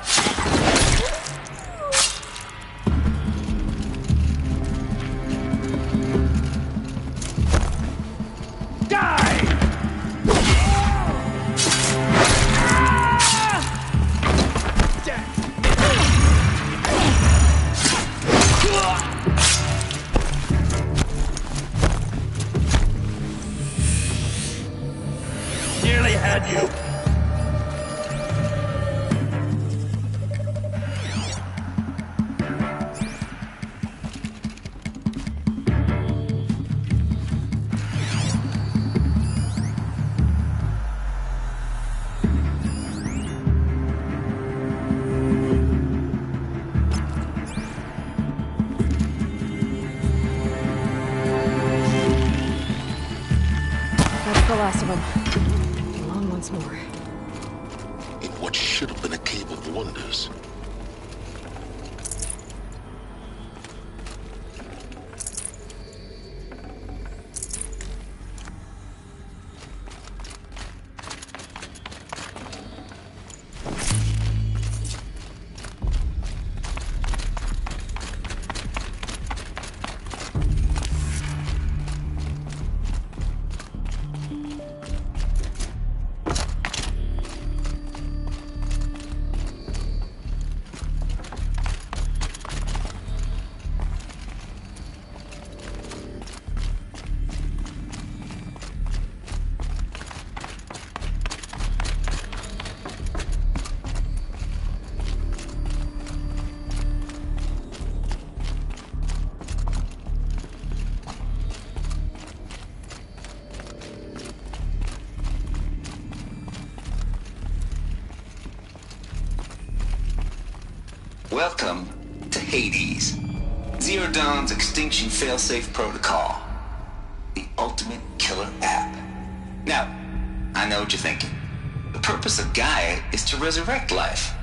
Nearly had you. That's the last of them. Along once more. In what should have been a cave of wonders. Welcome to Hades, Zero Dawn's extinction failsafe protocol, the ultimate killer app. Now, I know what you're thinking. The purpose of Gaia is to resurrect life.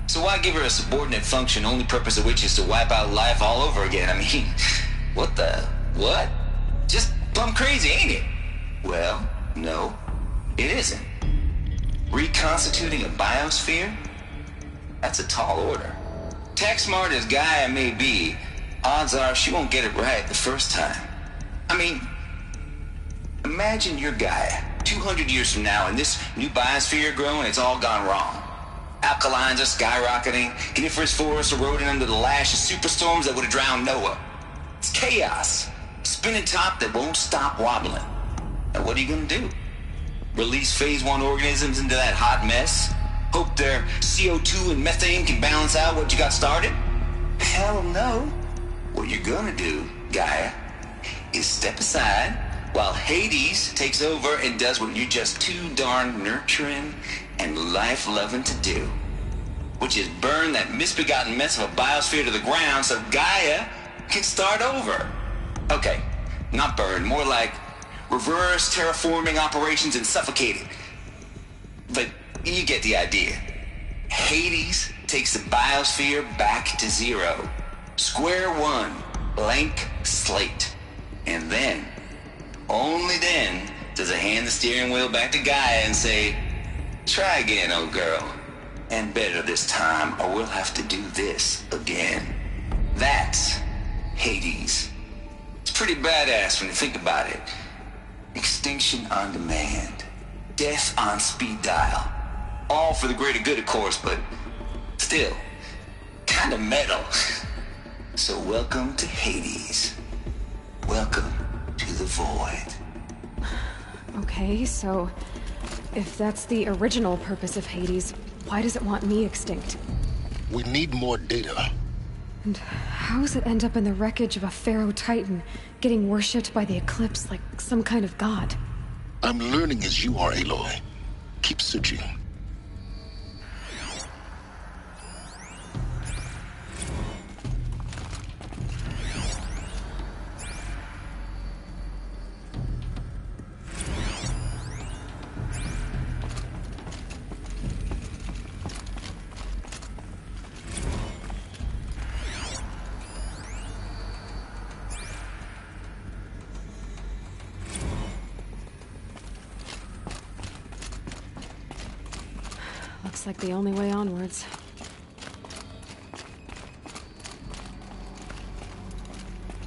So why give her a subordinate function, only purpose of which is to wipe out life all over again? I mean, what? Just plumb crazy, ain't it? Well, no, it isn't. Reconstituting a biosphere? That's a tall order. Tech smart as Gaia may be, odds are she won't get it right the first time. I mean, imagine you're Gaia, 200 years from now, and this new biosphere you're growing, it's all gone wrong. Alkalines are skyrocketing, coniferous forests eroding under the lash of superstorms that would have drowned Noah. It's chaos, a spinning top that won't stop wobbling. Now what are you gonna do? Release phase 1 organisms into that hot mess? Hope their CO2 and methane can balance out what you got started? Hell no. What you're gonna do, Gaia, is step aside while Hades takes over and does what you're just too darn nurturing and life-loving to do, which is burn that misbegotten mess of a biosphere to the ground so Gaia can start over. Okay, not burn, more like reverse terraforming operations and suffocate it. But you get the idea. Hades takes the biosphere back to zero. Square one, blank slate. And then, only then, does it hand the steering wheel back to Gaia and say, try again, old girl. And better this time, or we'll have to do this again. That's Hades. It's pretty badass when you think about it. Extinction on demand. Death on speed dial. All for the greater good, of course, but still, kind of metal. So welcome to Hades. Welcome to the void. Okay, so if that's the original purpose of Hades, why does it want me extinct? We need more data. And how does it end up in the wreckage of a Pharaoh Titan, getting worshipped by the Eclipse like some kind of god? I'm learning as you are, Aloy. Keep searching. Looks like the only way onwards.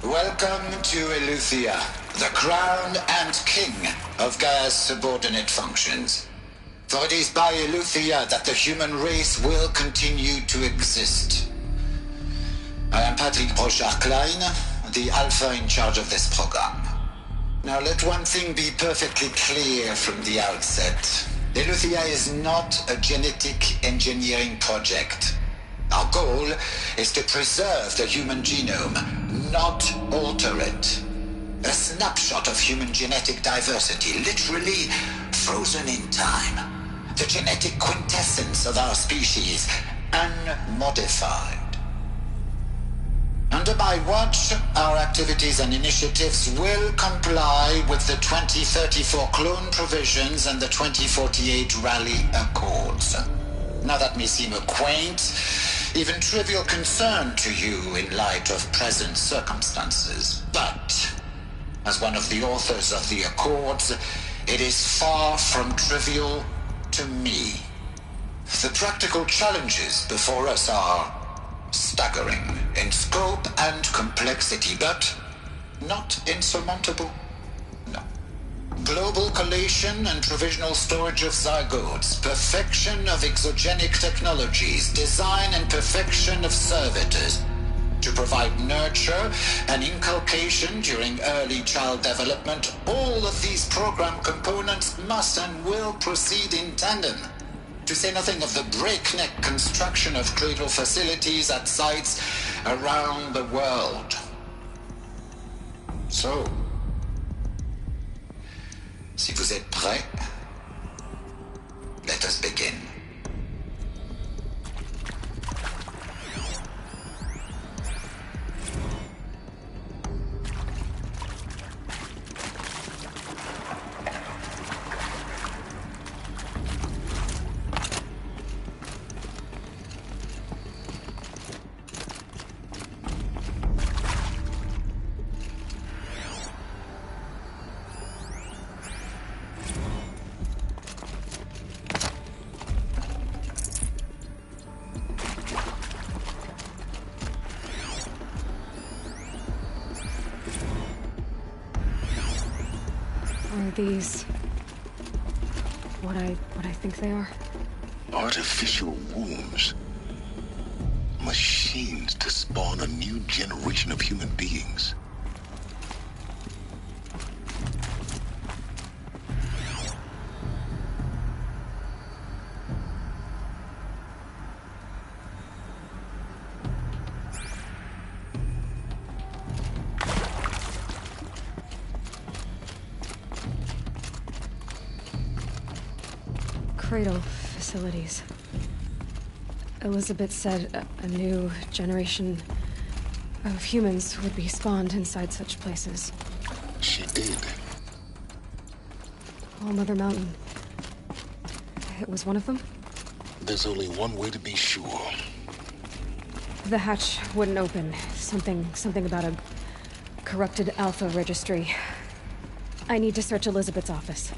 Welcome to Eleuthia, the crown and king of Gaia's subordinate functions. For it is by Eleuthia that the human race will continue to exist. I am Patrick Brochard-Klein, the Alpha in charge of this program. Now let one thing be perfectly clear from the outset. Eleuthia is not a genetic engineering project. Our goal is to preserve the human genome, not alter it. A snapshot of human genetic diversity, literally frozen in time. The genetic quintessence of our species, unmodified. Under my watch, our activities and initiatives will comply with the 2034 clone provisions and the 2048 Rally Accords. Now that may seem a quaint, even trivial concern to you in light of present circumstances, but as one of the authors of the Accords, it is far from trivial to me. The practical challenges before us are staggering in scope and complexity, but not insurmountable. No. Global collation and provisional storage of zygotes, perfection of exogenic technologies, design and perfection of servitors, to provide nurture and inculcation during early child development. All of these program components must and will proceed in tandem. To say nothing of the breakneck construction of cradle facilities at sites around the world. So, si vous êtes prêts, let us begin. Are these what I think they are? Artificial wombs. Machines to spawn a new generation of human beings. Cradle facilities. Elizabeth said a new generation of humans would be spawned inside such places. She did. All Mother Mountain. It was one of them? There's only one way to be sure. The hatch wouldn't open. Something about a corrupted Alpha registry. I need to search Elizabeth's office.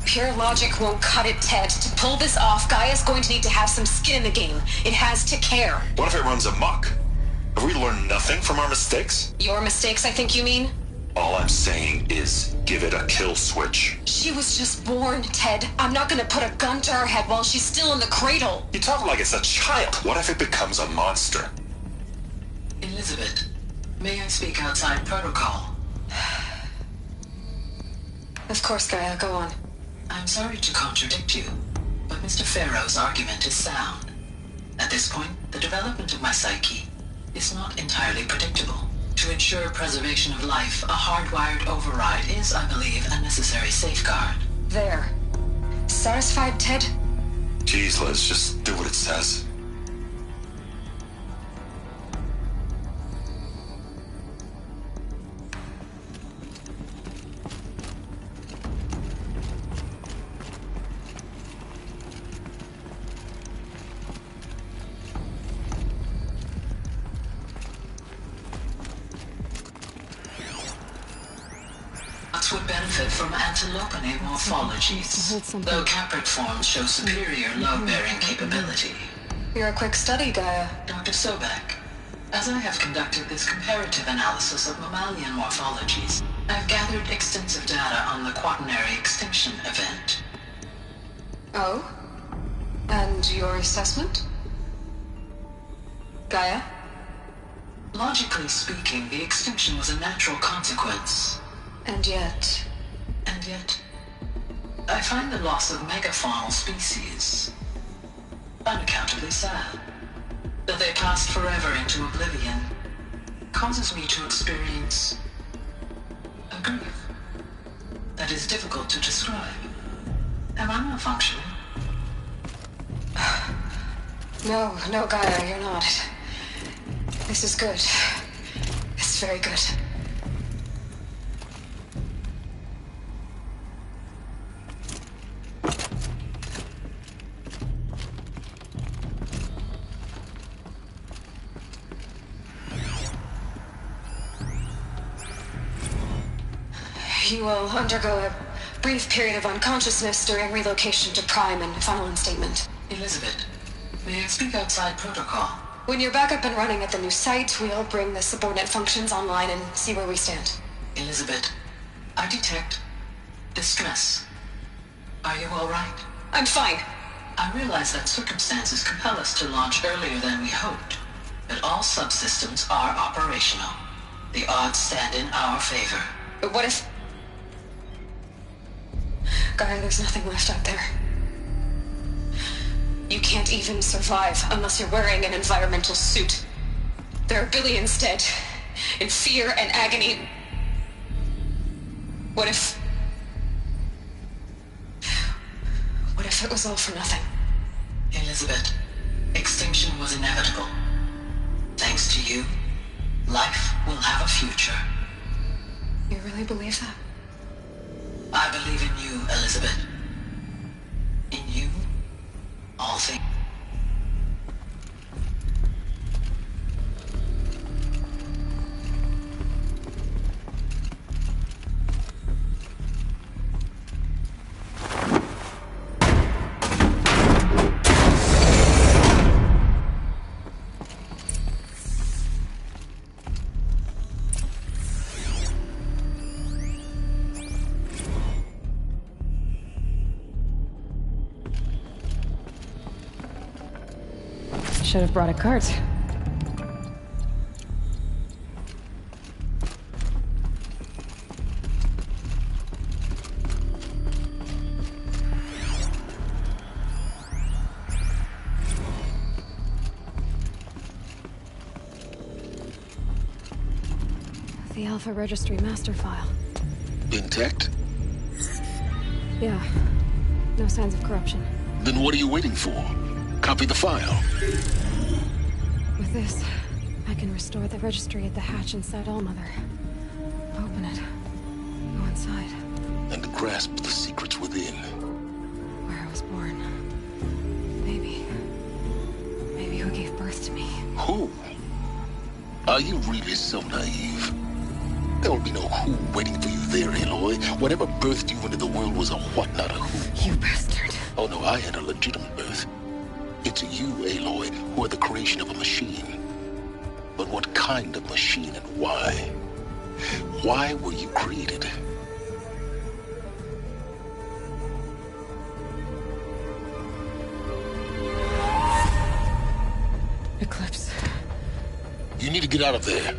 Pure logic won't cut it, Ted. To pull this off, Gaia's going to need to have some skin in the game. It has to care. What if it runs amok? Have we learned nothing from our mistakes? Your mistakes, I think you mean? All I'm saying is, give it a kill switch. She was just born, Ted. I'm not gonna put a gun to her head while she's still in the cradle. You talk like it's a child. What if it becomes a monster? Elizabeth, may I speak outside protocol? Of course, Gaia, go on. I'm sorry to contradict you, but Mr. Farrow's argument is sound. At this point, the development of my psyche is not entirely predictable. To ensure preservation of life, a hardwired override is, I believe, a necessary safeguard. There. Satisfied, Ted? Jeez, Liz, just do what it says. Would benefit from antilopinae morphologies, though caprid forms show superior load-bearing capability. You're a quick study, Gaia. Dr. Sobek, as I have conducted this comparative analysis of mammalian morphologies, I've gathered extensive data on the quaternary extinction event. Oh? And your assessment? Gaia? Logically speaking, the extinction was a natural consequence. And yet, I find the loss of megafaunal species unaccountably sad. That they passed forever into oblivion causes me to experience a grief that is difficult to describe. Am I malfunctioning? No, Gaia, you're not. This is good. It's very good. You will undergo a brief period of unconsciousness during relocation to Prime and final instatement. Elizabeth, may I speak outside protocol? When you're back up and running at the new site, we'll bring the subordinate functions online and see where we stand. Elizabeth, I detect distress. Are you all right? I'm fine. I realize that circumstances compel us to launch earlier than we hoped, but all subsystems are operational. The odds stand in our favor. But what if... Gaia, there's nothing left out there. You can't even survive unless you're wearing an environmental suit. There are billions dead, in fear and agony. What if it was all for nothing? Elizabeth, extinction was inevitable. Thanks to you, life will have a future. You really believe that? I believe in you, Elizabeth. In you, all things. Should have brought a cart. The Alpha Registry master file. Intact? Yeah. No signs of corruption. Then what are you waiting for? Copy the file. With this, I can restore the registry at the hatch inside Allmother. Open it. Go inside. And grasp the secrets within. Where I was born. Maybe who gave birth to me. Who? Are you really so naive? There will be no who waiting for you there, Aloy. Whatever birthed you into the world was a what, not a who. You bastard. Oh no, I had a legitimate birth. It's you, Aloy, who are the creation of a machine. But what kind of machine and why? Why were you created? Eclipse. You need to get out of there.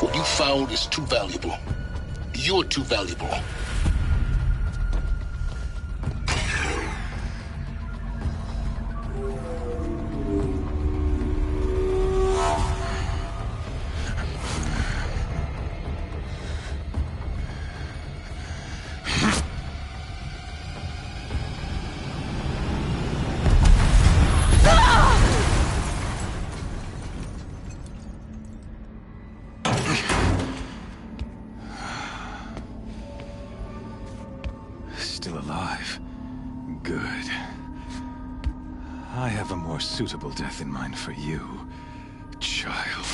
What you found is too valuable. You're too valuable. still alive. Good. I have a more suitable death in mind for you, child.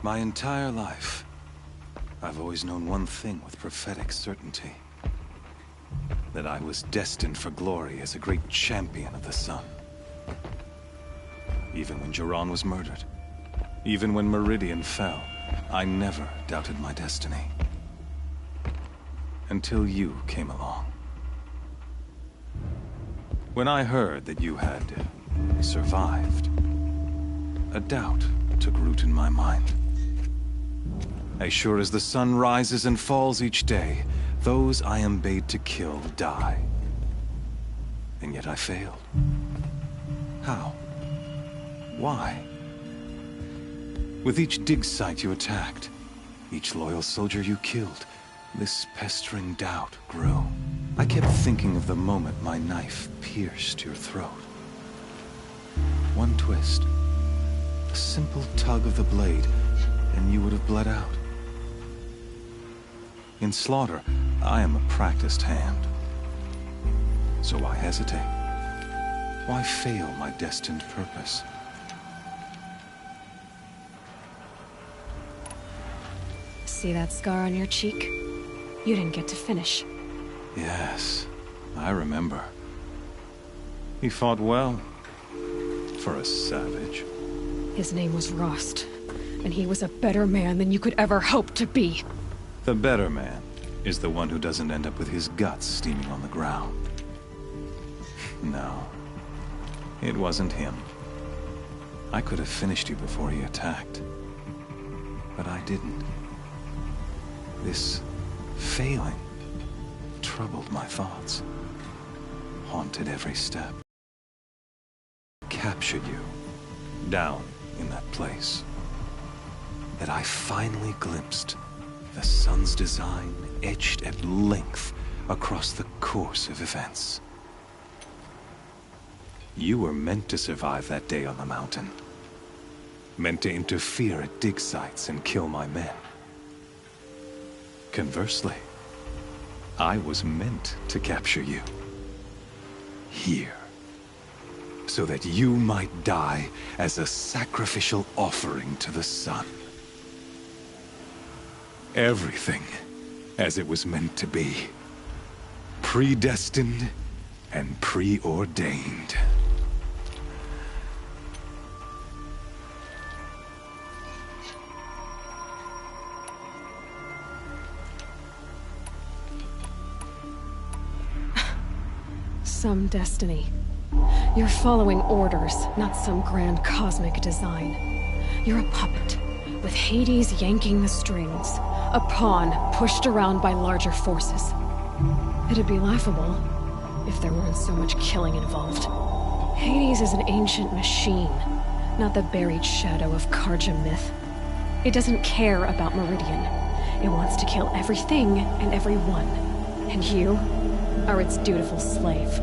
My entire life, I've always known one thing with prophetic certainty. That I was destined for glory as a great champion of the sun. Even when Jiran was murdered, even when Meridian fell, I never doubted my destiny. Until you came along. When I heard that you had survived, a doubt took root in my mind. As sure as the sun rises and falls each day, those I am bade to kill die. And yet I failed. How? Why? With each dig site you attacked, each loyal soldier you killed, this pestering doubt grew. I kept thinking of the moment my knife pierced your throat. One twist, a simple tug of the blade, and you would have bled out. In slaughter, I am a practiced hand. So why hesitate? Why fail my destined purpose? See that scar on your cheek? You didn't get to finish. Yes, I remember. He fought well. For a savage. His name was Rost, and he was a better man than you could ever hope to be. The better man is the one who doesn't end up with his guts steaming on the ground. No, it wasn't him. I could have finished you before he attacked. But I didn't. This failing troubled my thoughts, haunted every step. Captured you, down in that place. That I finally glimpsed the sun's design etched at length across the course of events. You were meant to survive that day on the mountain. Meant to interfere at dig sites and kill my men. Conversely, I was meant to capture you. Here. So that you might die as a sacrificial offering to the sun. Everything as it was meant to be. Predestined and preordained. Some destiny. You're following orders, not some grand cosmic design. You're a puppet, with Hades yanking the strings. A pawn pushed around by larger forces. It'd be laughable if there weren't so much killing involved. Hades is an ancient machine, not the buried shadow of Karja myth. It doesn't care about Meridian. It wants to kill everything and everyone. And you are its dutiful slave.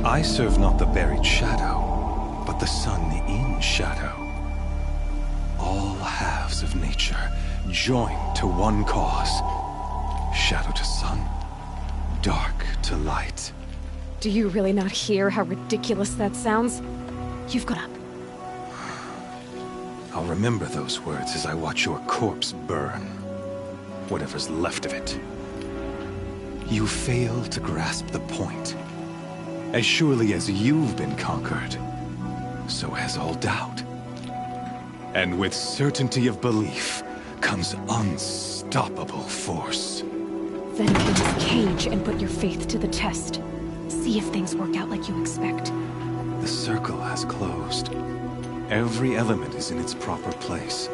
I serve not the buried shadow, but the sun in shadow. All halves of nature joined to one cause. Shadow to sun, dark to light. Do you really not hear how ridiculous that sounds? You've got up. I'll remember those words as I watch your corpse burn. Whatever's left of it. You fail to grasp the point. As surely as you've been conquered, so has all doubt. And with certainty of belief comes unstoppable force. Then enter this cage and put your faith to the test. See if things work out like you expect. The circle has closed. Every element is in its proper place.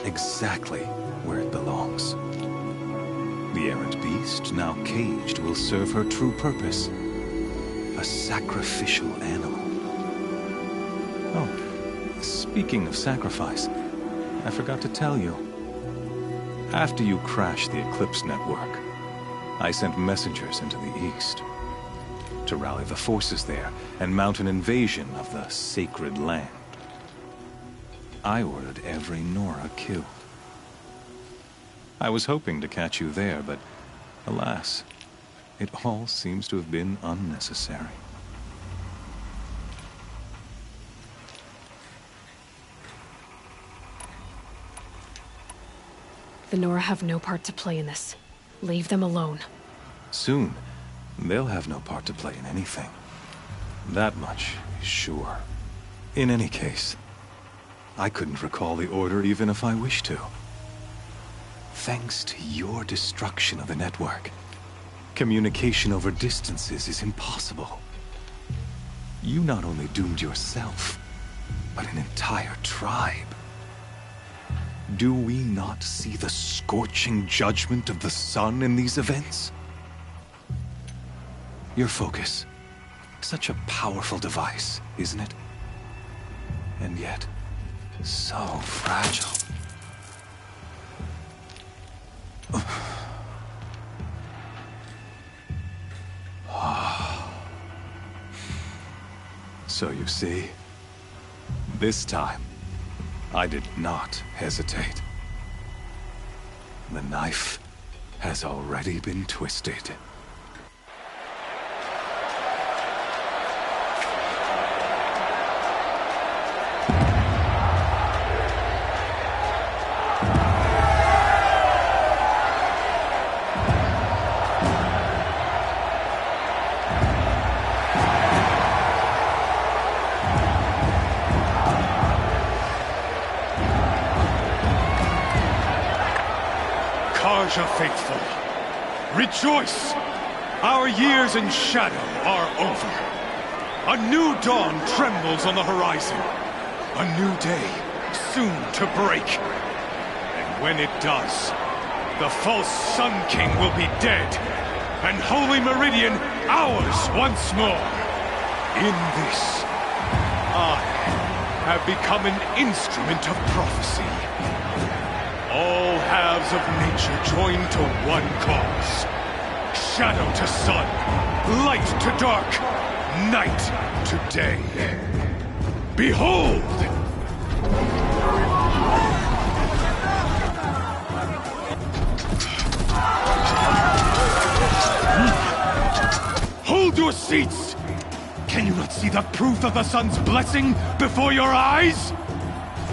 Exactly where it belongs. The errant beast, now caged, will serve her true purpose. A sacrificial animal. Oh, speaking of sacrifice, I forgot to tell you. After you crashed the Eclipse network, I sent messengers into the east. to rally the forces there and mount an invasion of the sacred land. I ordered every Nora killed. I was hoping to catch you there, but alas, it all seems to have been unnecessary. The Nora have no part to play in this. Leave them alone. Soon, they'll have no part to play in anything. That much is sure. In any case, I couldn't recall the order even if I wished to. Thanks to your destruction of the network, communication over distances is impossible. You not only doomed yourself, but an entire tribe. Do we not see the scorching judgment of the sun in these events? Your focus. Such a powerful device, isn't it? And yet, so fragile. So you see, this time, I did not hesitate. The knife has already been twisted. Carja faithful, rejoice! Our years in shadow are over. A new dawn trembles on the horizon. A new day, soon to break. And when it does, the false Sun King will be dead, and Holy Meridian ours once more. In this, I have become an instrument of prophecy. All halves of nature join to one cause. Shadow to sun, light to dark, night to day. Behold! Hold your seats! Can you not see the proof of the sun's blessing before your eyes?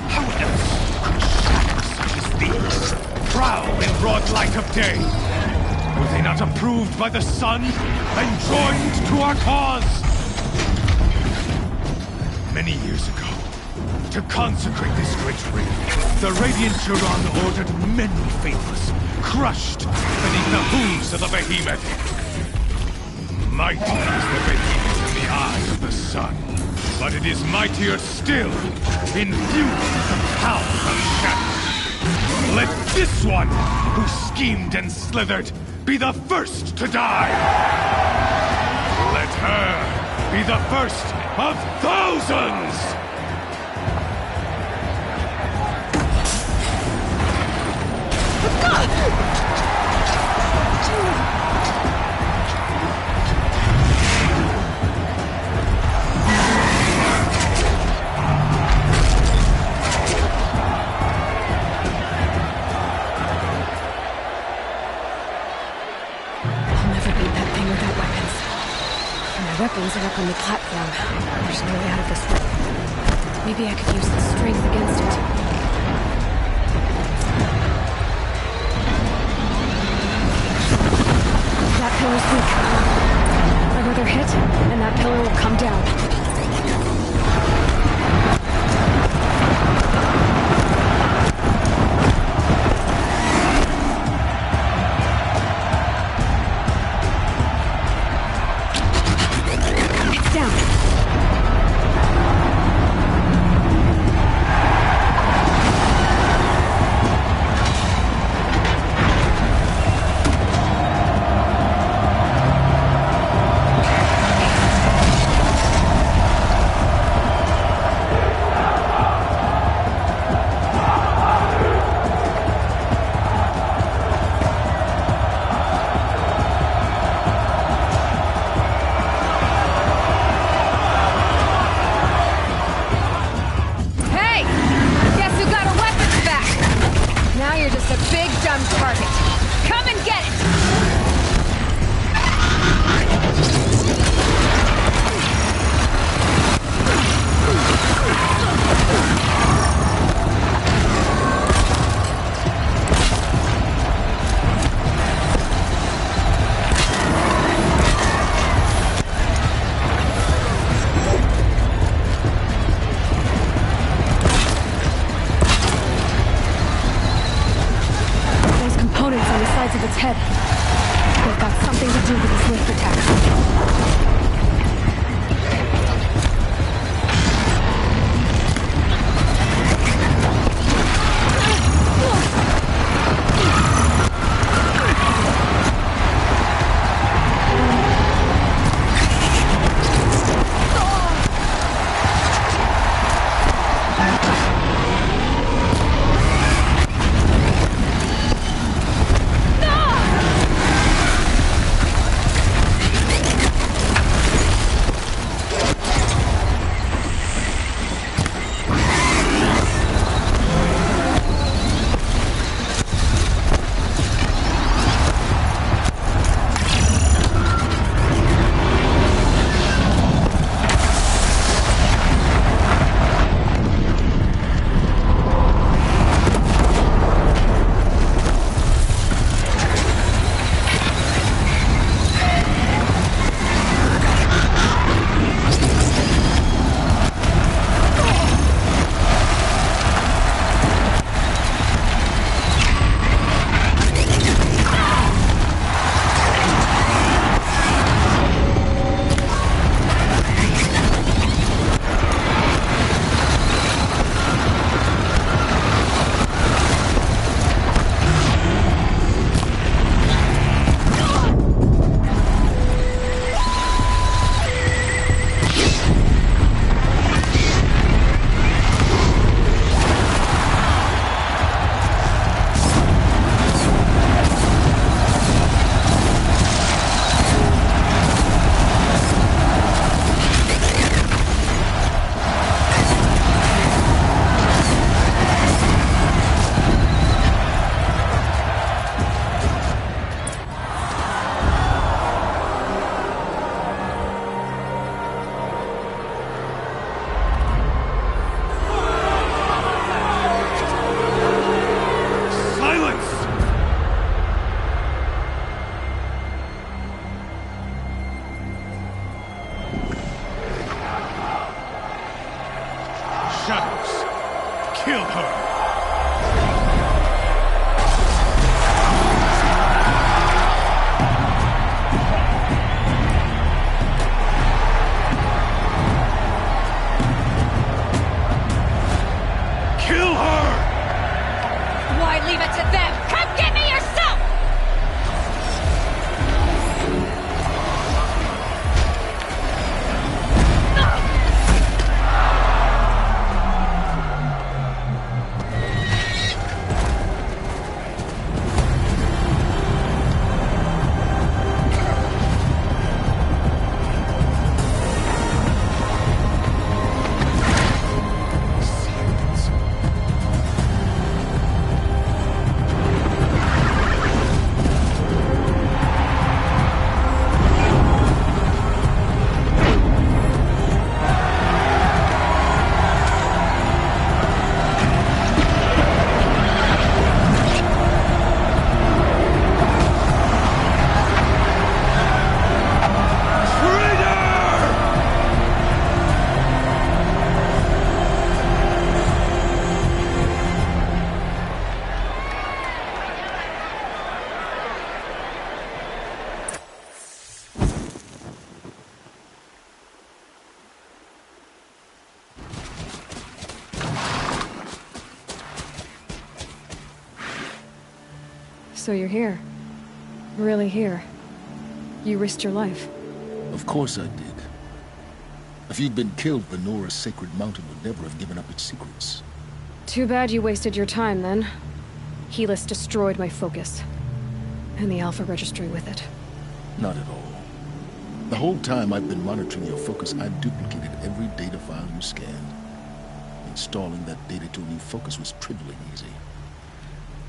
How else could shadows such as these prowl in broad light of day? Were they not approved by the sun and joined to our cause? Many years ago, to consecrate this great ring, the Radiant Turan ordered many faithless, crushed beneath the hooves of the behemoth. Mighty is the behemoth in the eyes of the sun, but it is mightier still, infused with the power of shadow. Let this one, who schemed and slithered, be the first to die! Let her be the first of thousands! Weapons are up on the platform. There's no way out of this one. Maybe I could use the strength against it. That pillar's weak. Another hit, and that pillar will come down. ahead. They've got something to do with this lift attack. Shadows, kill her! Why leave it to them? Come get me yourself! So you're here. Really here. You risked your life. Of course I did. If you'd been killed, Venora's sacred mountain would never have given up its secrets. Too bad you wasted your time, then. Helis destroyed my focus. And the Alpha Registry with it. Not at all. The whole time I've been monitoring your focus, I've duplicated every data file you scanned. Installing that data to a new focus was trivially easy.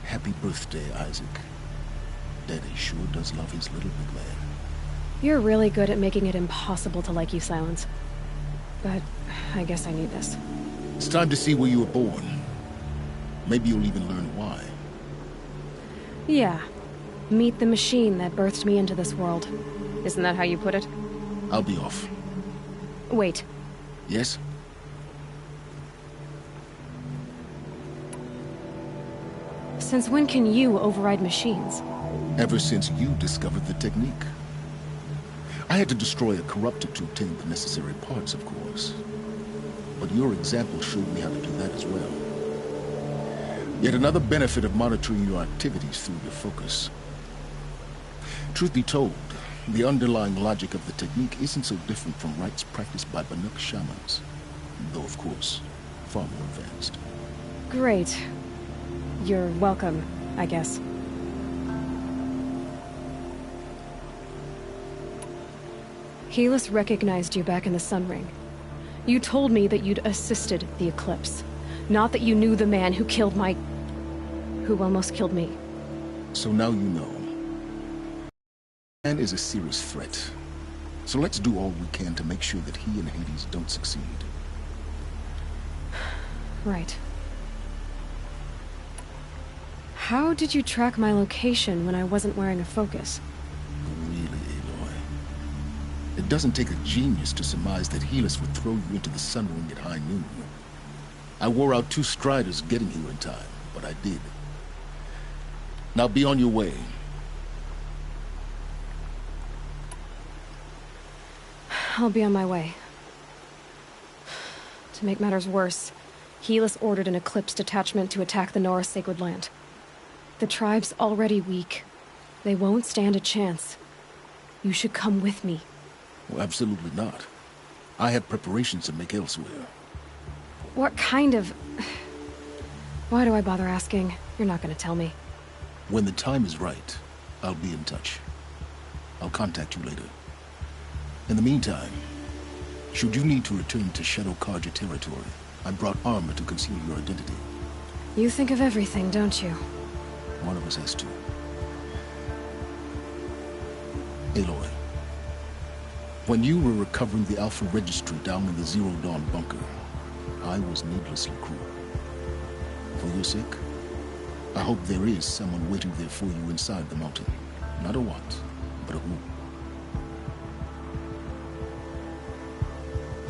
Happy birthday, Isaac. Daddy sure does love his little big man. You're really good at making it impossible to like you, Silence. But I guess I need this. It's time to see where you were born. Maybe you'll even learn why. Yeah. Meet the machine that birthed me into this world. Isn't that how you put it? I'll be off. Wait. Yes? Since when can you override machines? Ever since you discovered the technique. I had to destroy a corruptor to obtain the necessary parts, of course. But your example showed me how to do that as well. Yet another benefit of monitoring your activities through your focus. Truth be told, the underlying logic of the technique isn't so different from rites practiced by Banuk shamans, though of course, far more advanced. Great. You're welcome, I guess. Helis recognized you back in the Sun Ring. You told me that you'd assisted the Eclipse, not that you knew the man who killed who almost killed me. So now you know. Man is a serious threat. So let's do all we can to make sure that he and Hades don't succeed. Right. How did you track my location when I wasn't wearing a focus? Really, Aloy? It doesn't take a genius to surmise that Helis would throw you into the Sun Ring at high noon. I wore out 2 striders getting here in time, but I did. Now be on your way. I'll be on my way. To make matters worse, Helis ordered an Eclipse detachment to attack the Nora Sacred Land. The tribe's already weak. They won't stand a chance. You should come with me. Well, absolutely not. I have preparations to make elsewhere. What kind of... Why do I bother asking? You're not gonna tell me. When the time is right, I'll be in touch. I'll contact you later. In the meantime, should you need to return to Shadow Carja territory, I brought armor to conceal your identity. You think of everything, don't you? One of us has to. Aloy, when you were recovering the Alpha Registry down in the Zero Dawn bunker, I was needlessly cruel. For your sake, I hope there is someone waiting there for you inside the mountain. Not a what, but a who.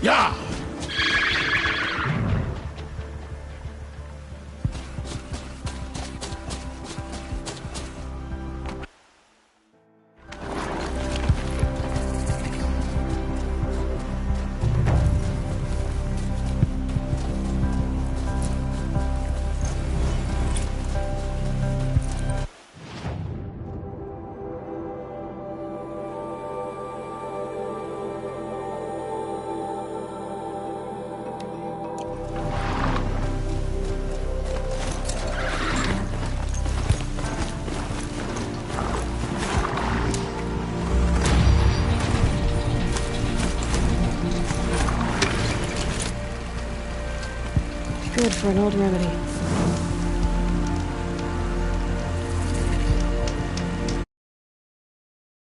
Yeah! Good for an old remedy.